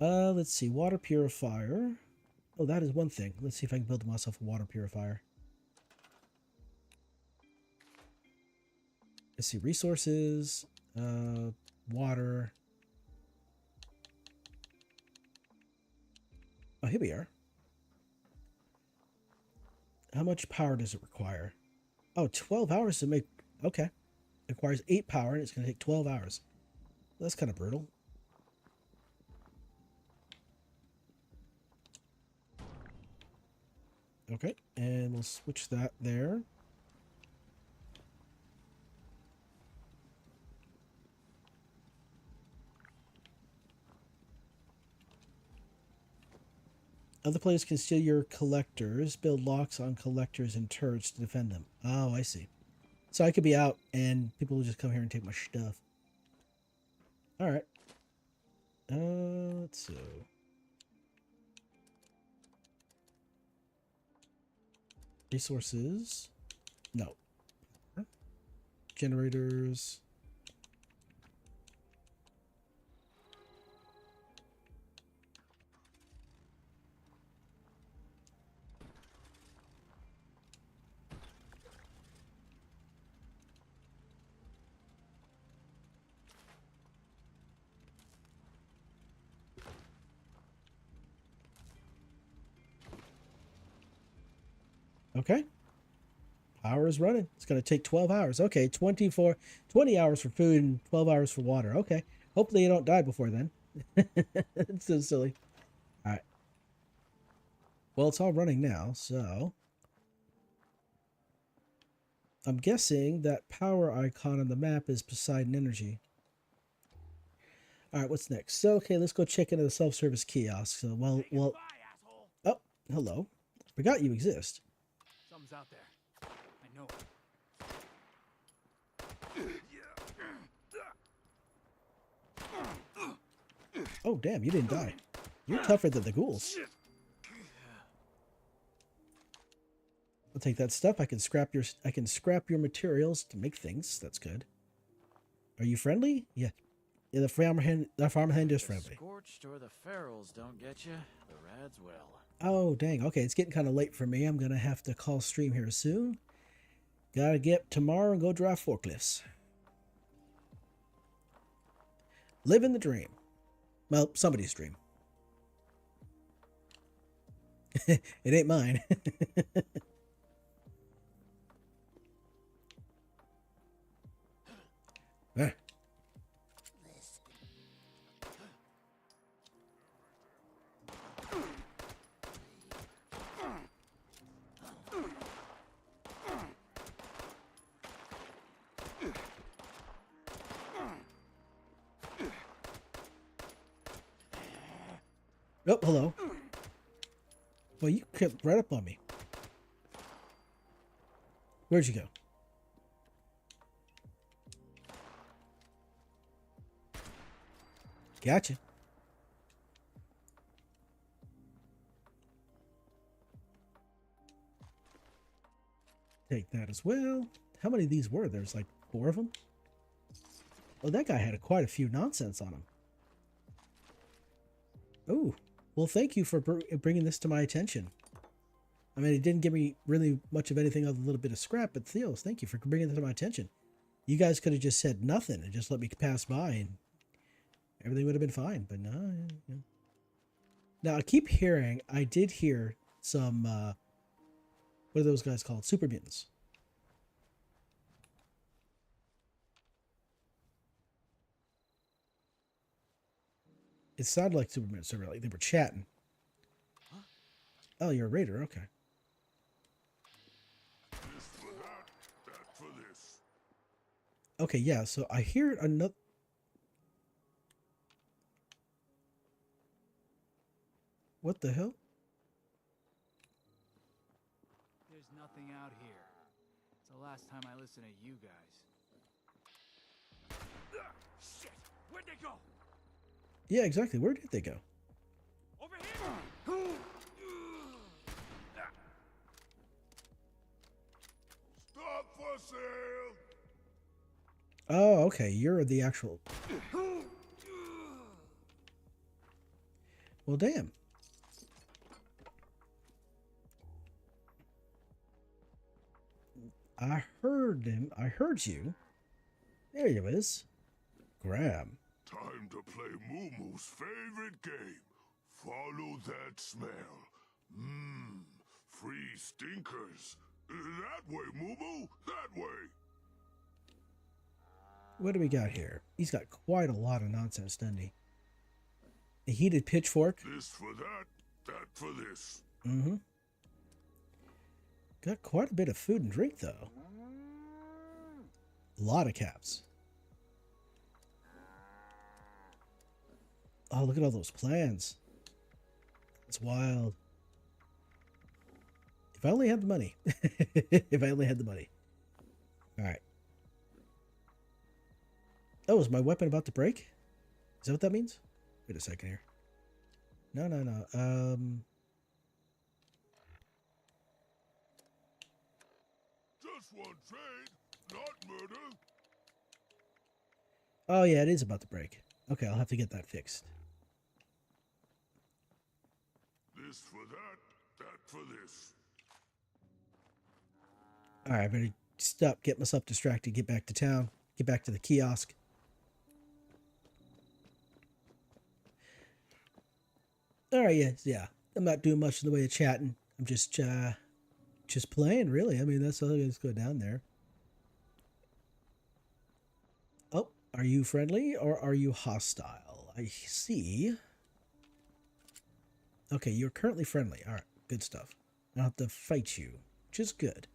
Let's see. Water purifier. Oh, that is one thing. Let's see if I can build myself a water purifier. Let's see. Resources. Water. Oh, here we are. How much power does it require? Oh, 12 hours to make... Okay. It requires 8 power, and it's going to take 12 hours. That's kind of brutal. Okay, and we'll switch that there. Other players can steal your collectors, build locks on collectors and turrets to defend them. Oh, I see. So I could be out and people will just come here and take my stuff. Alright. Let's see. Resources. No. Generators. Okay. Power is running. It's going to take 12 hours. Okay, 20 hours for food and 12 hours for water. Okay. Hopefully you don't die before then. It's so silly. All right. Well, it's all running now, so I'm guessing that power icon on the map is Poseidon Energy. All right, what's next? So, okay, let's go check into the self-service kiosk. So, well, oh, hello. Forgot you exist. Something's out there. I know it. Oh, damn, you didn't die. You're tougher than the ghouls. I'll take that stuff. I can scrap your materials to make things. That's good. Are you friendly? Yeah. Yeah, the farmhand is friendly. Scorched or the ferals don't get you, the rads will. Oh, dang. Okay, it's getting kind of late for me. I'm going to have to call stream here soon. Gotta get tomorrow and go drive forklifts. Living the dream. Well, somebody's dream. It ain't mine. Ah. Oh, hello. Well, you crept right up on me. Where'd you go? Gotcha. Take that as well. How many of these were there? There's like 4 of them. Oh, that guy had quite a few nonsense on him. Oh, well, thank you for bringing this to my attention. I mean, it didn't give me really much of anything other than a little bit of scrap, but Theos, thank you for bringing it to my attention. You guys could have just said nothing and just let me pass by and everything would have been fine, but no. Yeah. Now, I did hear some, what are those guys called? Super mutants. It sounded like super mutants, like they were chatting. Huh? Oh, you're a raider, okay. This for that for this. Okay, yeah, so I hear another... What the hell? There's nothing out here. It's the last time I listen to you guys. Shit! Where'd they go? Yeah, exactly. Where did they go? Over here! Stop for sale! Oh, okay. You're the actual... Well, damn. I heard him. I heard you. There you is. Grab. Time to play Moomoo's favorite game. Follow that smell. Mmm, free stinkers. That way, Moo, that way. What do we got here? He's got quite a lot of nonsense, doesn't he? A heated pitchfork. This for that, that for this. Mm-hmm. Got quite a bit of food and drink, though. A lot of caps. Oh, look at all those plans. It's wild. If I only had the money. If I only had the money. All right. Oh, is my weapon about to break? Is that what that means? Wait a second here. No. one trade, not murder. Oh, yeah, it is about to break. Okay, I'll have to get that fixed. This for that, that for this. All right, I better stop, get myself distracted, get back to town, get back to the kiosk. All right, yeah. I'm not doing much in the way of chatting. I'm just playing, really. I mean, that's all. Let's go down there. Oh, are you friendly or are you hostile? I see. Okay, you're currently friendly. All right, good stuff. I don't have to fight you, which is good.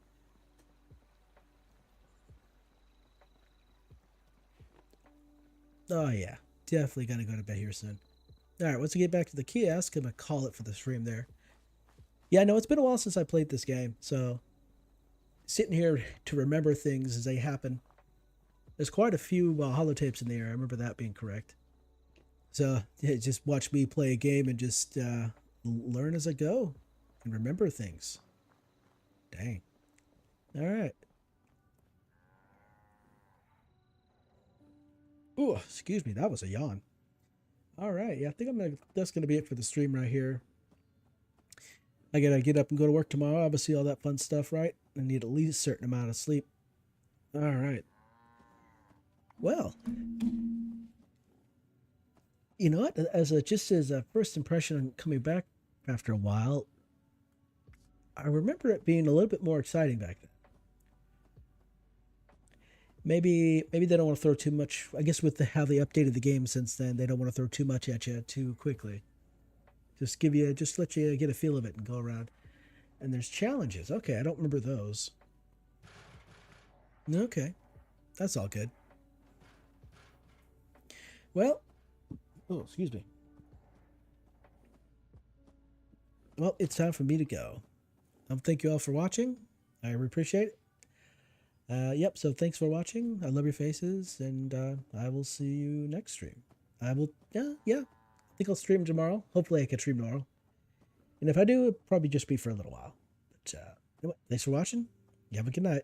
Oh, yeah. Definitely gonna go to bed here soon. All right, once I get back to the kiosk, I'm gonna call it for the stream there. Yeah, no, it's been a while since I played this game, so sitting here to remember things as they happen. There's quite a few holotapes in there. I remember that being correct. So yeah, just watch me play a game and just learn as I go and remember things. Dang. All right. Ooh, excuse me. That was a yawn. All right. Yeah, I think that's gonna be it for the stream right here. I gotta get up and go to work tomorrow. Obviously, all that fun stuff, right? I need at least a certain amount of sleep. All right. Well, you know what? As a first impression coming back after a while, I remember it being a little bit more exciting back then. Maybe they don't want to throw too much. I guess with how they updated the game since then, they don't want to throw too much at you too quickly. Just let you get a feel of it and go around. And there's challenges. Okay, I don't remember those. Okay, that's all good. Well, oh, excuse me. Well, it's time for me to go. Thank you all for watching. I appreciate it. Yep, so thanks for watching. I love your faces, and I will see you next stream. I will, yeah. I think I'll stream tomorrow. Hopefully I can stream tomorrow. And if I do, it'll probably just be for a little while. But anyway, thanks for watching. You have a good night.